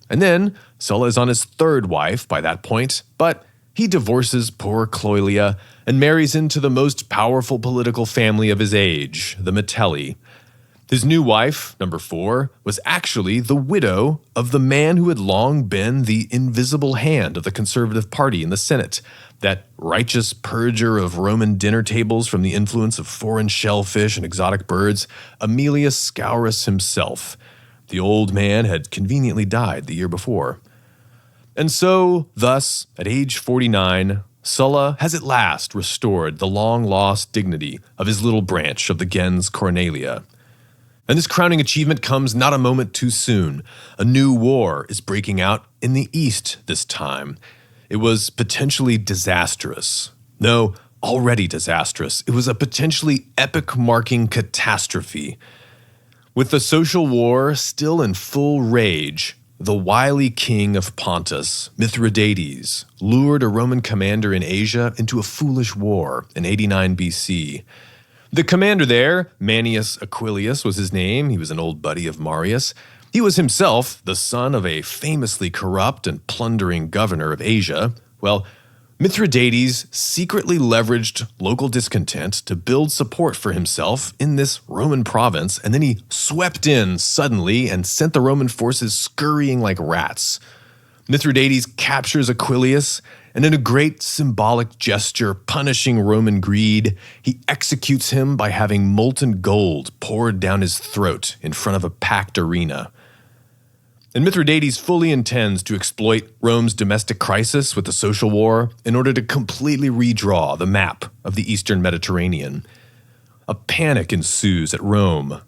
And then, Sulla is on his third wife by that point, but he divorces poor Cloelia and marries into the most powerful political family of his age, the Metelli. His new wife, number 4, was actually the widow of the man who had long been the invisible hand of the Conservative Party in the Senate, that righteous purger of Roman dinner tables from the influence of foreign shellfish and exotic birds, Aemilius Scaurus himself. The old man had conveniently died the year before. And so, thus, at age 49, Sulla has at last restored the long-lost dignity of his little branch of the gens Cornelia. And this crowning achievement comes not a moment too soon. A new war is breaking out in the east this time. It was potentially disastrous. No, already disastrous. It was a potentially epoch-marking catastrophe. With the social war still in full rage, the wily king of Pontus, Mithridates, lured a Roman commander in Asia into a foolish war in 89 BC. The commander there, Manius Aquilius was his name. He was an old buddy of Marius. He was himself the son of a famously corrupt and plundering governor of Asia. Well, Mithridates secretly leveraged local discontent to build support for himself in this Roman province, and then he swept in suddenly and sent the Roman forces scurrying like rats. Mithridates captures Aquilius, and in a great symbolic gesture punishing Roman greed, he executes him by having molten gold poured down his throat in front of a packed arena. And Mithridates fully intends to exploit Rome's domestic crisis with the social war in order to completely redraw the map of the Eastern Mediterranean. A panic ensues at Rome.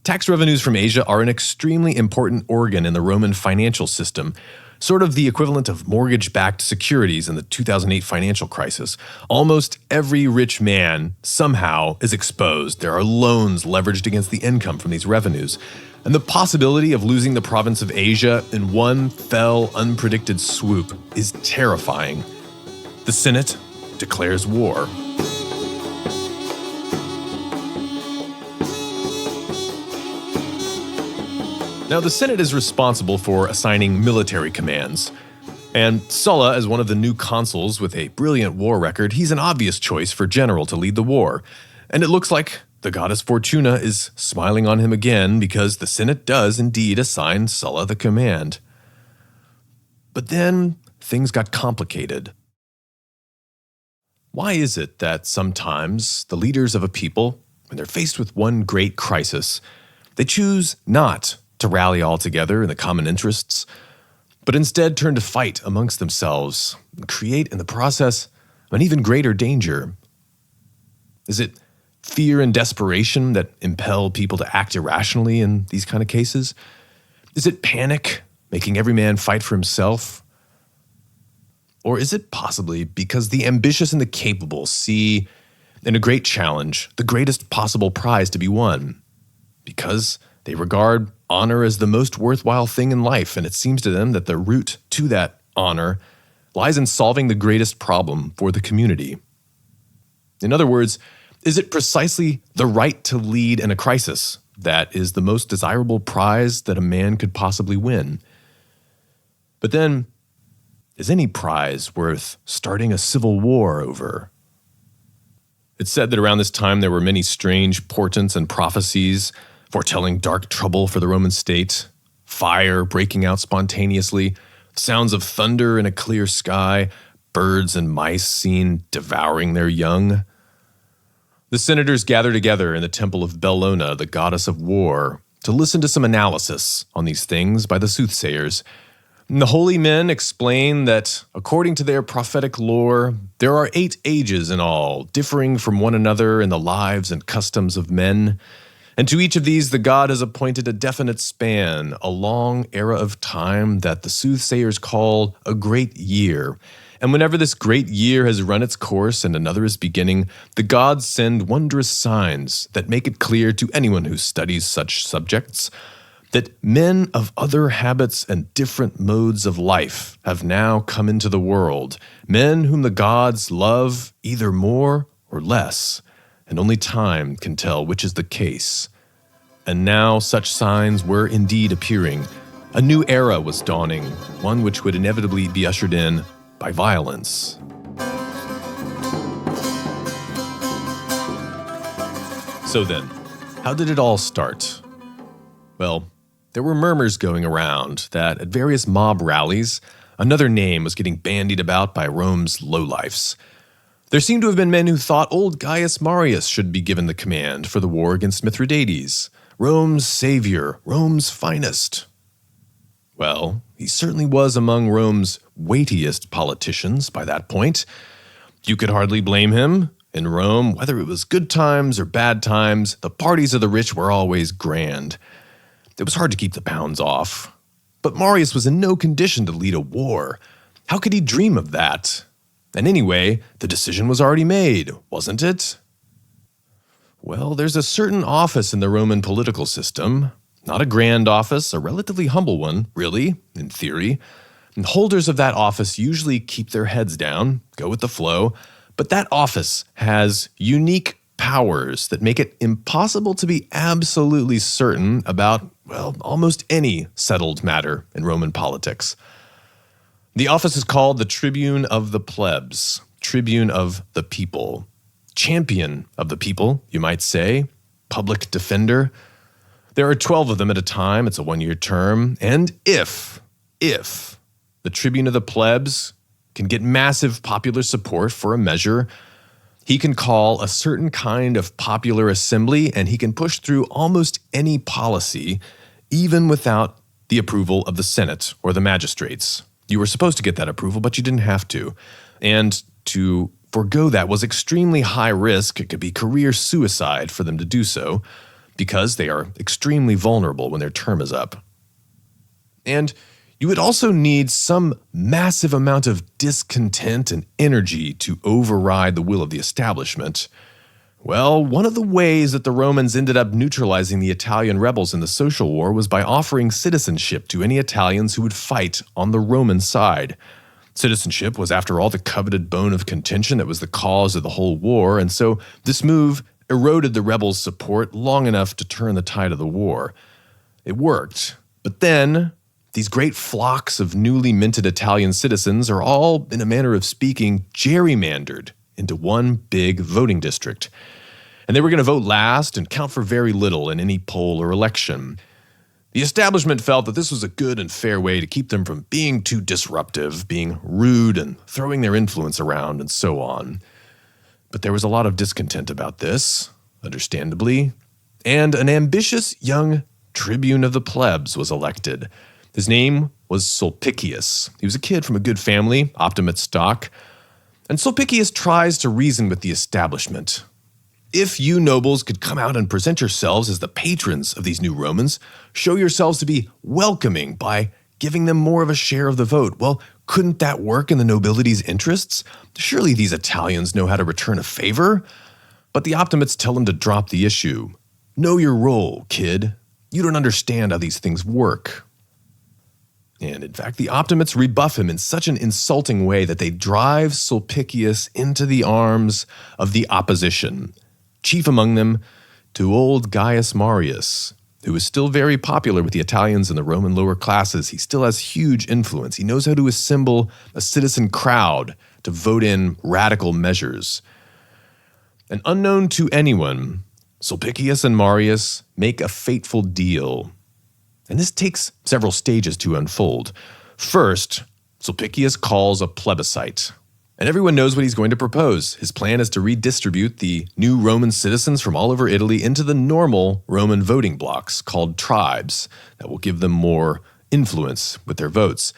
Tax revenues from Asia are an extremely important organ in the Roman financial system, sort of the equivalent of mortgage-backed securities in the 2008 financial crisis. Almost every rich man somehow is exposed. There are loans leveraged against the income from these revenues. And the possibility of losing the province of Asia in one fell, unpredicted swoop is terrifying. The Senate declares war. Now, the Senate is responsible for assigning military commands. And Sulla, as one of the new consuls with a brilliant war record, he's an obvious choice for general to lead the war. And it looks like the goddess Fortuna is smiling on him again because the Senate does indeed assign Sulla the command. But then things got complicated. Why is it that sometimes the leaders of a people, when they're faced with one great crisis, they choose not to rally all together in the common interests, but instead turn to fight amongst themselves and create in the process an even greater danger? Is it fear and desperation that impel people to act irrationally in these kind of cases? Is it panic, making every man fight for himself? Or is it possibly because the ambitious and the capable see and a great challenge, the greatest possible prize to be won. Because they regard honor as the most worthwhile thing in life, and it seems to them that the route to that honor lies in solving the greatest problem for the community. In other words, is it precisely the right to lead in a crisis that is the most desirable prize that a man could possibly win? But then, is any prize worth starting a civil war over? It's said that around this time there were many strange portents and prophecies foretelling dark trouble for the Roman state, fire breaking out spontaneously, sounds of thunder in a clear sky, birds and mice seen devouring their young. The senators gather together in the temple of Bellona, the goddess of war, to listen to some analysis on these things by the soothsayers. And the holy men explain that, according to their prophetic lore, there are 8 ages in all, differing from one another in the lives and customs of men. And to each of these the god has appointed a definite span, a long era of time that the soothsayers call a great year. And whenever this great year has run its course and another is beginning, the gods send wondrous signs that make it clear to anyone who studies such subjects that men of other habits and different modes of life have now come into the world, men whom the gods love either more or less, and only time can tell which is the case. And now such signs were indeed appearing. A new era was dawning, one which would inevitably be ushered in by violence. So then, how did it all start? Well, there were murmurs going around that at various mob rallies, another name was getting bandied about by Rome's lowlifes. There seemed to have been men who thought old Gaius Marius should be given the command for the war against Mithridates, Rome's savior, Rome's finest. Well, he certainly was among Rome's weightiest politicians by that point. You could hardly blame him. In Rome, whether it was good times or bad times, the parties of the rich were always grand. It was hard to keep the pounds off. But Marius was in no condition to lead a war. How could he dream of that? And anyway, the decision was already made, wasn't it? Well, there's a certain office in the Roman political system. Not a grand office, a relatively humble one, really, in theory. And holders of that office usually keep their heads down, go with the flow, but that office has unique powers that make it impossible to be absolutely certain about, well, almost any settled matter in Roman politics. The office is called the Tribune of the Plebs, Tribune of the People, Champion of the People, you might say, Public Defender. There are 12 of them at a time. It's a 1-year term. And if the Tribune of the Plebs can get massive popular support for a measure, he can call a certain kind of popular assembly and he can push through almost any policy, even without the approval of the Senate or the magistrates. You were supposed to get that approval, but you didn't have to. And to forego that was extremely high risk. It could be career suicide for them to do so, because they are extremely vulnerable when their term is up. And you would also need some massive amount of discontent and energy to override the will of the establishment. Well, one of the ways that the Romans ended up neutralizing the Italian rebels in the social war was by offering citizenship to any Italians who would fight on the Roman side. Citizenship was, after all, the coveted bone of contention that was the cause of the whole war, and so this move eroded the rebels' support long enough to turn the tide of the war. It worked. But then, these great flocks of newly minted Italian citizens are all, in a manner of speaking, gerrymandered into one big voting district. And they were going to vote last and count for very little in any poll or election. The establishment felt that this was a good and fair way to keep them from being too disruptive, being rude and throwing their influence around and so on. But there was a lot of discontent about this, understandably, and an ambitious young tribune of the plebs was elected. His name was Sulpicius. He was a kid from a good family, Optimate stock, and Sulpicius tries to reason with the establishment. If you nobles could come out and present yourselves as the patrons of these new Romans, show yourselves to be welcoming by giving them more of a share of the vote, well, couldn't that work in the nobility's interests? Surely these Italians know how to return a favor. But the Optimates tell him to drop the issue. Know your role, kid. You don't understand how these things work. And in fact, the Optimates rebuff him in such an insulting way that they drive Sulpicius into the arms of the opposition, chief among them to old Gaius Marius, who is still very popular with the Italians and the Roman lower classes. He still has huge influence. He knows how to assemble a citizen crowd to vote in radical measures. And unknown to anyone, Sulpicius and Marius make a fateful deal. And this takes several stages to unfold. First, Sulpicius calls a plebiscite. And everyone knows what he's going to propose. His plan is to redistribute the new Roman citizens from all over Italy into the normal Roman voting blocks called tribes that will give them more influence with their votes.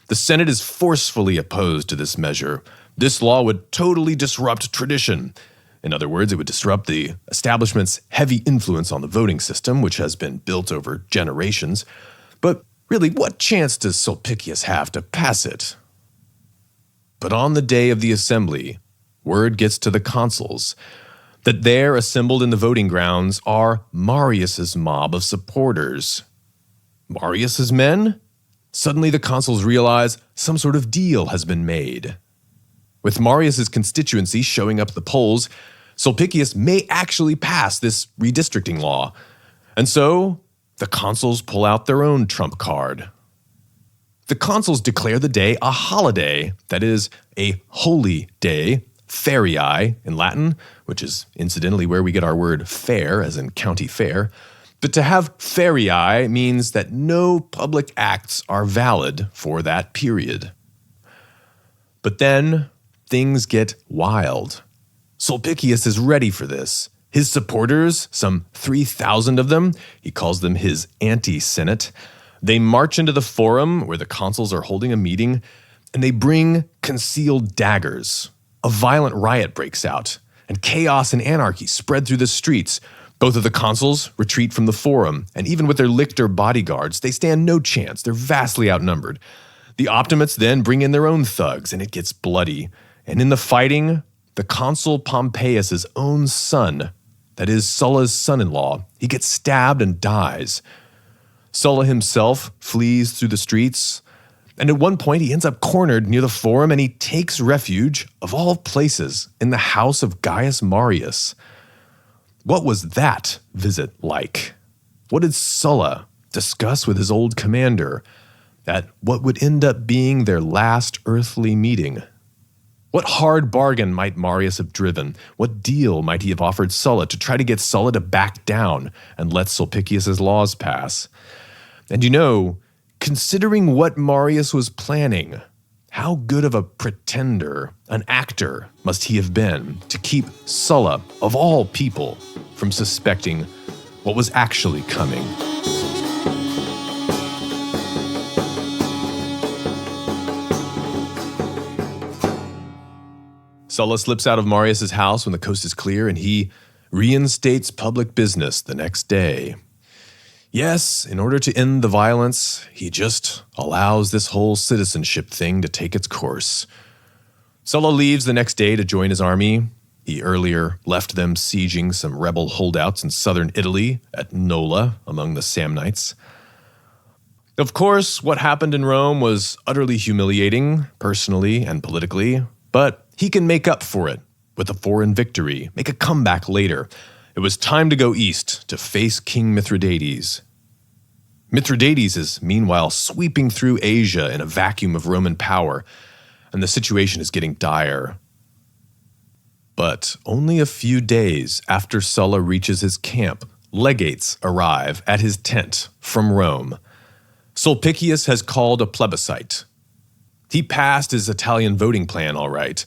The Senate is forcefully opposed to this measure. This law would totally disrupt tradition. In other words, it would disrupt the establishment's heavy influence on the voting system, which has been built over generations. But really, what chance does Sulpicius have to pass it? But on the day of the assembly, word gets to the consuls that there assembled in the voting grounds are Marius's mob of supporters. Marius's men? Suddenly the consuls realize some sort of deal has been made. With Marius's constituency showing up at the polls, Sulpicius may actually pass this redistricting law. And so, the consuls pull out their own trump card. The consuls declare the day a holiday, that is, a holy day, feriae in Latin, which is incidentally where we get our word fair, as in county fair. But to have feriae means that no public acts are valid for that period. But then, things get wild. Sulpicius is ready for this. His supporters, some 3,000 of them, he calls them his anti-senate, they march into the forum where the consuls are holding a meeting, and they bring concealed daggers. A violent riot breaks out, and chaos and anarchy spread through the streets. Both of the consuls retreat from the forum, and even with their lictor bodyguards, they stand no chance. They're vastly outnumbered. The Optimates then bring in their own thugs, and it gets bloody. And in the fighting, the consul Pompeius's own son, that is Sulla's son-in-law, he gets stabbed and dies. Sulla himself flees through the streets, and at one point he ends up cornered near the forum, and he takes refuge, of all places, in the house of Gaius Marius. What was that visit like? What did Sulla discuss with his old commander at what would end up being their last earthly meeting? What hard bargain might Marius have driven? What deal might he have offered Sulla to try to get Sulla to back down and let Sulpicius's laws pass? And you know, considering what Marius was planning, how good of a pretender, an actor, must he have been to keep Sulla, of all people, from suspecting what was actually coming? Sulla slips out of Marius's house when the coast is clear, and he reinstates public business the next day. Yes, in order to end the violence, he just allows this whole citizenship thing to take its course. Sulla leaves the next day to join his army. He earlier left them sieging some rebel holdouts in southern Italy at Nola among the Samnites. Of course, what happened in Rome was utterly humiliating, personally and politically, but he can make up for it with a foreign victory, make a comeback later. It was time to go east to face King Mithridates. Mithridates is meanwhile sweeping through Asia in a vacuum of Roman power, and the situation is getting dire. But only a few days after Sulla reaches his camp, legates arrive at his tent from Rome. Sulpicius has called a plebiscite. He passed his Italian voting plan all right,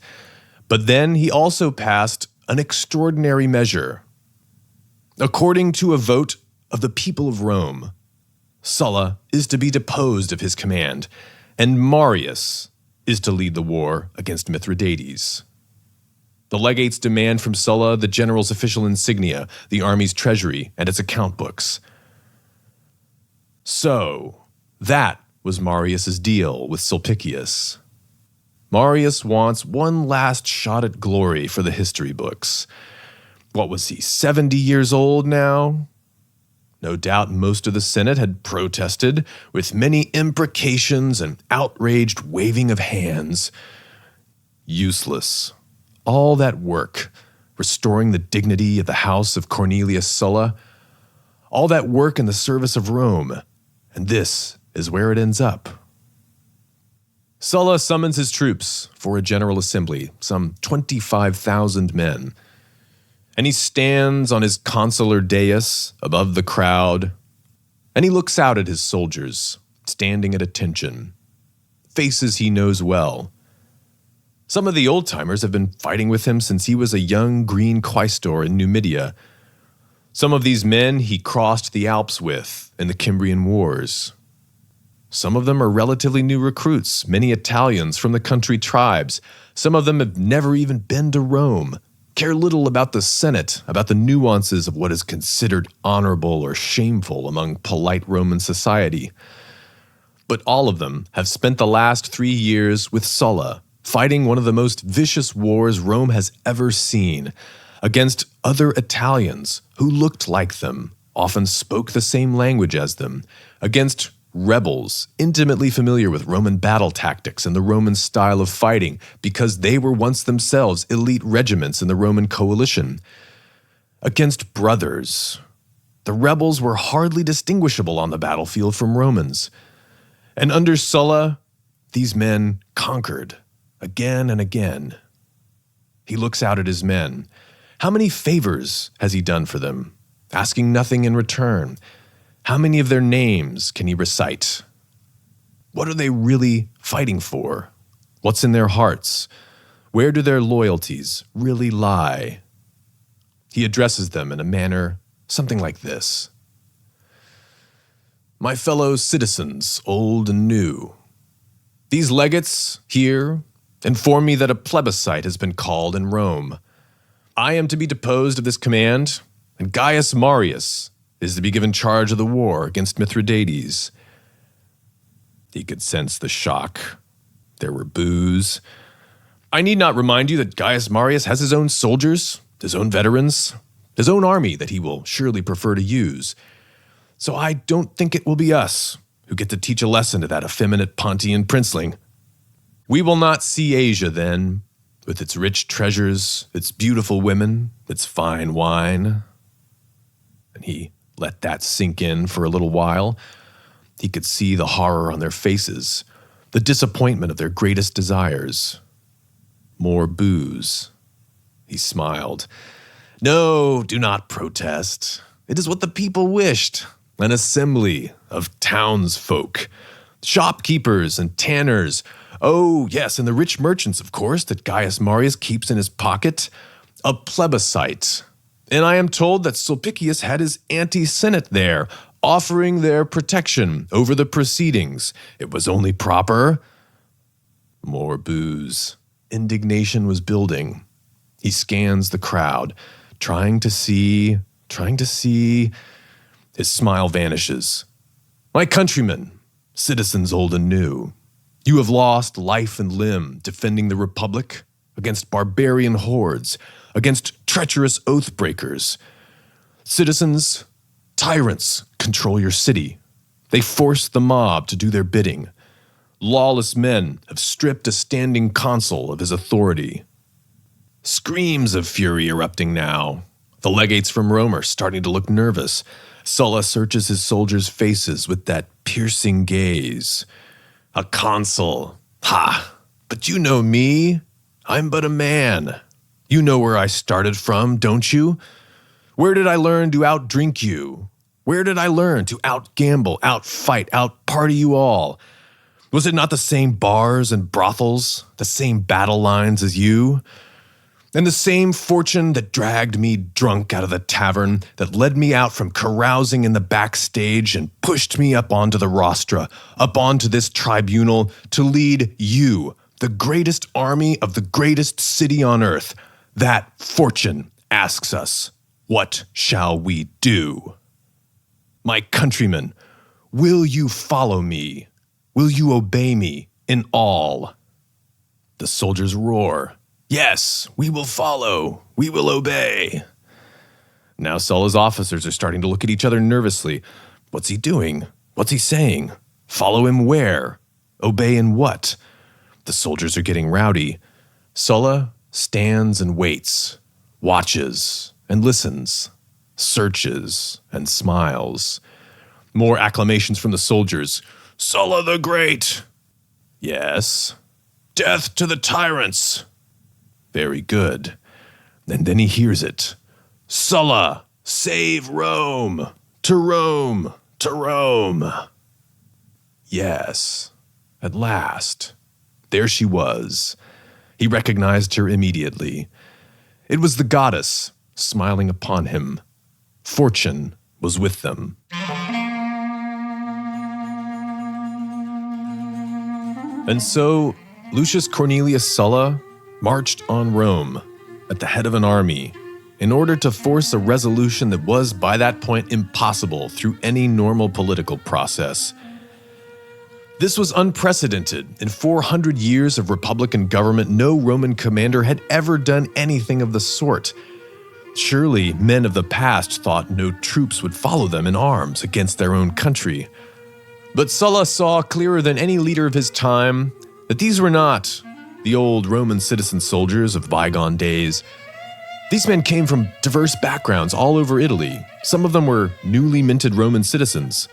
but then he also passed an extraordinary measure. According to a vote of the people of Rome, Sulla is to be deposed of his command, and Marius is to lead the war against Mithridates. The legates demand from Sulla the general's official insignia, the army's treasury, and its account books. So, that was Marius's deal with Sulpicius. Marius wants one last shot at glory for the history books. What was he, 70 years old now? No doubt most of the Senate had protested, with many imprecations and outraged waving of hands. Useless. All that work, restoring the dignity of the house of Cornelius Sulla, all that work in the service of Rome, and this is where it ends up. Sulla summons his troops for a general assembly, some 25,000 men. And he stands on his consular dais above the crowd, and he looks out at his soldiers, standing at attention, faces he knows well. Some of the old-timers have been fighting with him since he was a young green quaestor in Numidia. Some of these men he crossed the Alps with in the Cimbrian Wars. Some of them are relatively new recruits, many Italians from the country tribes. Some of them have never even been to Rome, care little about the Senate, about the nuances of what is considered honorable or shameful among polite Roman society. But all of them have spent the last 3 years with Sulla, fighting one of the most vicious wars Rome has ever seen, against other Italians who looked like them, often spoke the same language as them, against rebels intimately familiar with Roman battle tactics and the Roman style of fighting because they were once themselves elite regiments in the Roman coalition. Against brothers. The rebels were hardly distinguishable on the battlefield from Romans. And under Sulla, these men conquered again and again. He looks out at his men. How many favors has he done for them, asking nothing in return? How many of their names can he recite? What are they really fighting for? What's in their hearts? Where do their loyalties really lie? He addresses them in a manner something like this. My fellow citizens, old and new, these legates here inform me that a plebiscite has been called in Rome. I am to be deposed of this command, and Gaius Marius is to be given charge of the war against Mithridates. He could sense the shock. There were boos. I need not remind you that Gaius Marius has his own soldiers, his own veterans, his own army that he will surely prefer to use. So I don't think it will be us who get to teach a lesson to that effeminate Pontian princeling. We will not see Asia then, with its rich treasures, its beautiful women, its fine wine. And he let that sink in for a little while. He could see the horror on their faces, the disappointment of their greatest desires. More booze. He smiled. No, do not protest. It is what the people wished. An assembly of townsfolk, shopkeepers and tanners. Oh, yes, and the rich merchants, of course, that Gaius Marius keeps in his pocket. A plebiscite. And I am told that Sulpicius had his anti-senate there, offering their protection over the proceedings. It was only proper. More booze. Indignation was building. He scans the crowd, trying to see. His smile vanishes. My countrymen, citizens old and new, you have lost life and limb defending the Republic against barbarian hordes, against treacherous oath breakers. Citizens, tyrants control your city. They force the mob to do their bidding. Lawless men have stripped a standing consul of his authority. Screams of fury erupting now. The legates from Rome are starting to look nervous. Sulla searches his soldiers' faces with that piercing gaze. A consul. Ha! But you know me. I'm but a man. You know where I started from, don't you? Where did I learn to outdrink you? Where did I learn to outgamble, outfight, outparty you all? Was it not the same bars and brothels, the same battle lines as you? And the same fortune that dragged me drunk out of the tavern, that led me out from carousing in the backstage and pushed me up onto the rostra, up onto this tribunal to lead you, the greatest army of the greatest city on earth. That fortune asks us, what shall we do? My countrymen, will you follow me? Will you obey me in all? The soldiers roar. Yes, we will follow. We will obey. Now Sulla's officers are starting to look at each other nervously. What's he doing? What's he saying? Follow him where? Obey in what? The soldiers are getting rowdy. Sulla stands and waits, watches and listens, searches and smiles. More acclamations from the soldiers. Sulla the Great! Yes. Death to the tyrants! Very good. And then he hears it. Sulla, save Rome! To Rome! To Rome! Yes. At last. There she was. He recognized her immediately. It was the goddess, smiling upon him. Fortune was with them. And so, Lucius Cornelius Sulla marched on Rome at the head of an army in order to force a resolution that was, by that point, impossible through any normal political process. This was unprecedented. In 400 years of Republican government, no Roman commander had ever done anything of the sort. Surely, men of the past thought no troops would follow them in arms against their own country. But Sulla saw clearer than any leader of his time that these were not the old Roman citizen soldiers of bygone days. These men came from diverse backgrounds all over Italy. Some of them were newly minted Roman citizens.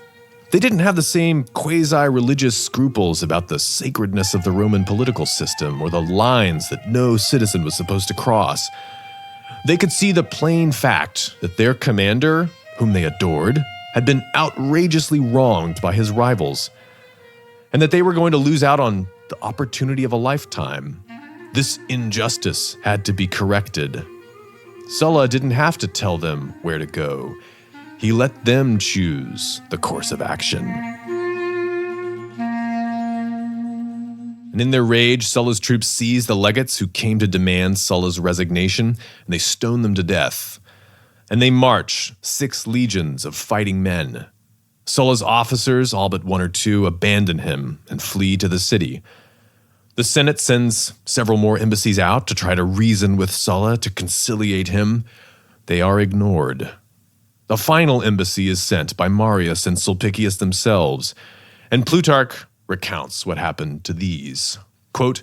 They didn't have the same quasi-religious scruples about the sacredness of the Roman political system or the lines that no citizen was supposed to cross. They could see the plain fact that their commander, whom they adored, had been outrageously wronged by his rivals, and that they were going to lose out on the opportunity of a lifetime. This injustice had to be corrected. Sulla didn't have to tell them where to go. He let them choose the course of action. And in their rage, Sulla's troops seized the legates who came to demand Sulla's resignation, and they stoned them to death. And they march 6 legions of fighting men. Sulla's officers, all but 1 or 2, abandon him and flee to the city. The Senate sends several more embassies out to try to reason with Sulla, to conciliate him. They are ignored. The final embassy is sent by Marius and Sulpicius themselves, and Plutarch recounts what happened to these. Quote,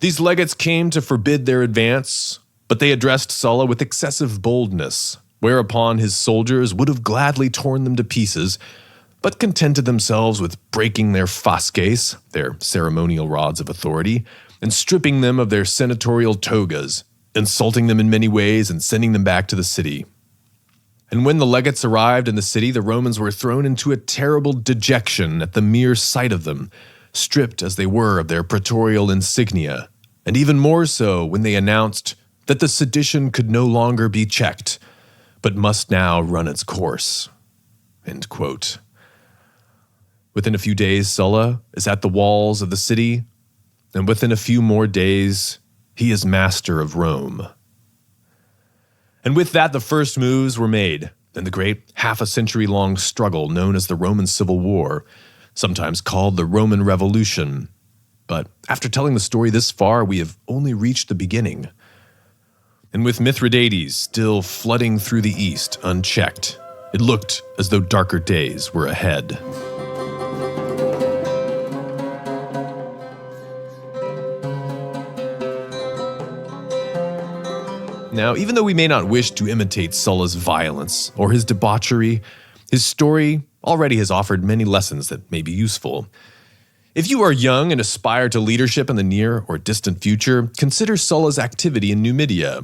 "These legates came to forbid their advance, but they addressed Sulla with excessive boldness, whereupon his soldiers would have gladly torn them to pieces, but contented themselves with breaking their fasces, their ceremonial rods of authority, and stripping them of their senatorial togas, insulting them in many ways and sending them back to the city. And when the legates arrived in the city, the Romans were thrown into a terrible dejection at the mere sight of them, stripped as they were of their praetorial insignia, and even more so when they announced that the sedition could no longer be checked, but must now run its course." End quote. Within a few days, Sulla is at the walls of the city, and within a few more days, he is master of Rome. And with that, the first moves were made in the great half-a-century-long struggle known as the Roman Civil War, sometimes called the Roman Revolution. But after telling the story this far, we have only reached the beginning. And with Mithridates still flooding through the east unchecked, it looked as though darker days were ahead. Now, even though we may not wish to imitate Sulla's violence or his debauchery, his story already has offered many lessons that may be useful. If you are young and aspire to leadership in the near or distant future, consider Sulla's activity in Numidia.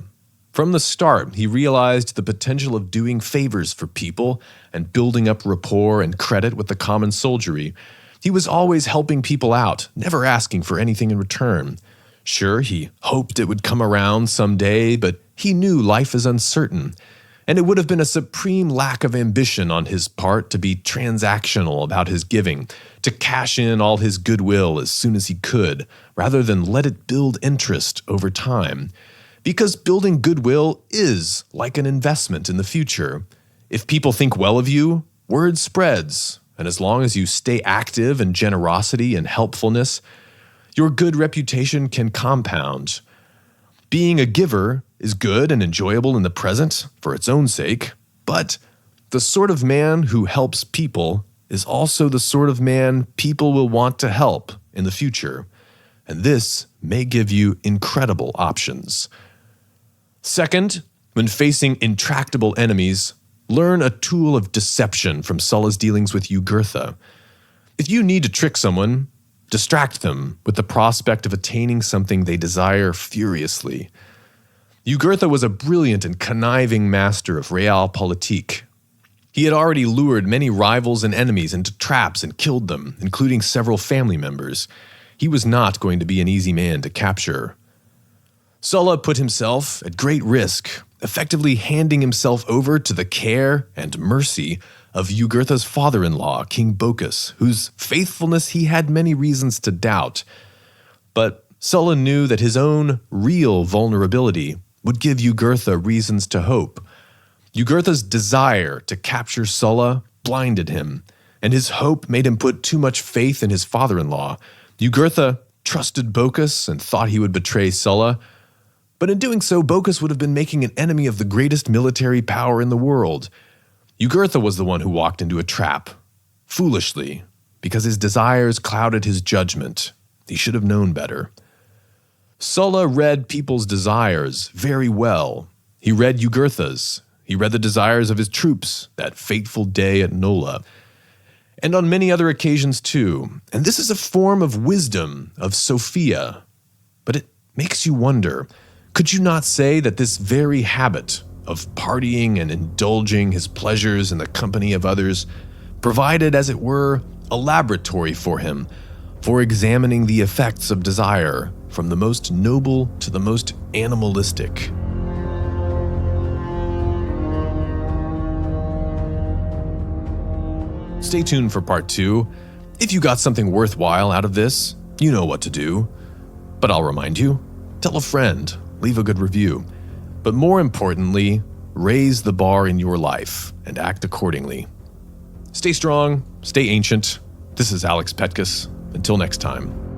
From the start, he realized the potential of doing favors for people and building up rapport and credit with the common soldiery. He was always helping people out, never asking for anything in return. Sure, he hoped it would come around someday, but he knew life is uncertain, and it would have been a supreme lack of ambition on his part to be transactional about his giving, to cash in all his goodwill as soon as he could, rather than let it build interest over time. Because building goodwill is like an investment in the future. If people think well of you, word spreads, and as long as you stay active in generosity and helpfulness, your good reputation can compound. Being a giver is good and enjoyable in the present for its own sake, But the sort of man who helps people is also the sort of man people will want to help in the future. And this may give you incredible options. Second, when facing intractable enemies, learn a tool of deception from Sulla's dealings with Jugurtha. If you need to trick someone, distract them with the prospect of attaining something they desire furiously. Jugurtha was a brilliant and conniving master of realpolitik. He had already lured many rivals and enemies into traps and killed them, including several family members. He was not going to be an easy man to capture. Sulla put himself at great risk, effectively handing himself over to the care and mercy of Jugurtha's father-in-law, King Bocchus, whose faithfulness he had many reasons to doubt. But Sulla knew that his own real vulnerability would give Jugurtha reasons to hope. Jugurtha's desire to capture Sulla blinded him, and his hope made him put too much faith in his father-in-law. Jugurtha trusted Bocchus and thought he would betray Sulla, but in doing so, Bocchus would have been making an enemy of the greatest military power in the world. Jugurtha was the one who walked into a trap, foolishly, because his desires clouded his judgment. He should have known better. Sulla read people's desires very well. He read Jugurtha's. He read the desires of his troops that fateful day at Nola, and on many other occasions too. And this is a form of wisdom, of Sophia. But it makes you wonder, could you not say that this very habit of partying and indulging his pleasures in the company of others provided, as it were, a laboratory for him for examining the effects of desire from the most noble to the most animalistic? Stay tuned for part 2. If you got something worthwhile out of this, you know what to do. But I'll remind you, tell a friend, leave a good review. But more importantly, raise the bar in your life and act accordingly. Stay strong, stay ancient. This is Alex Petkus. Until next time.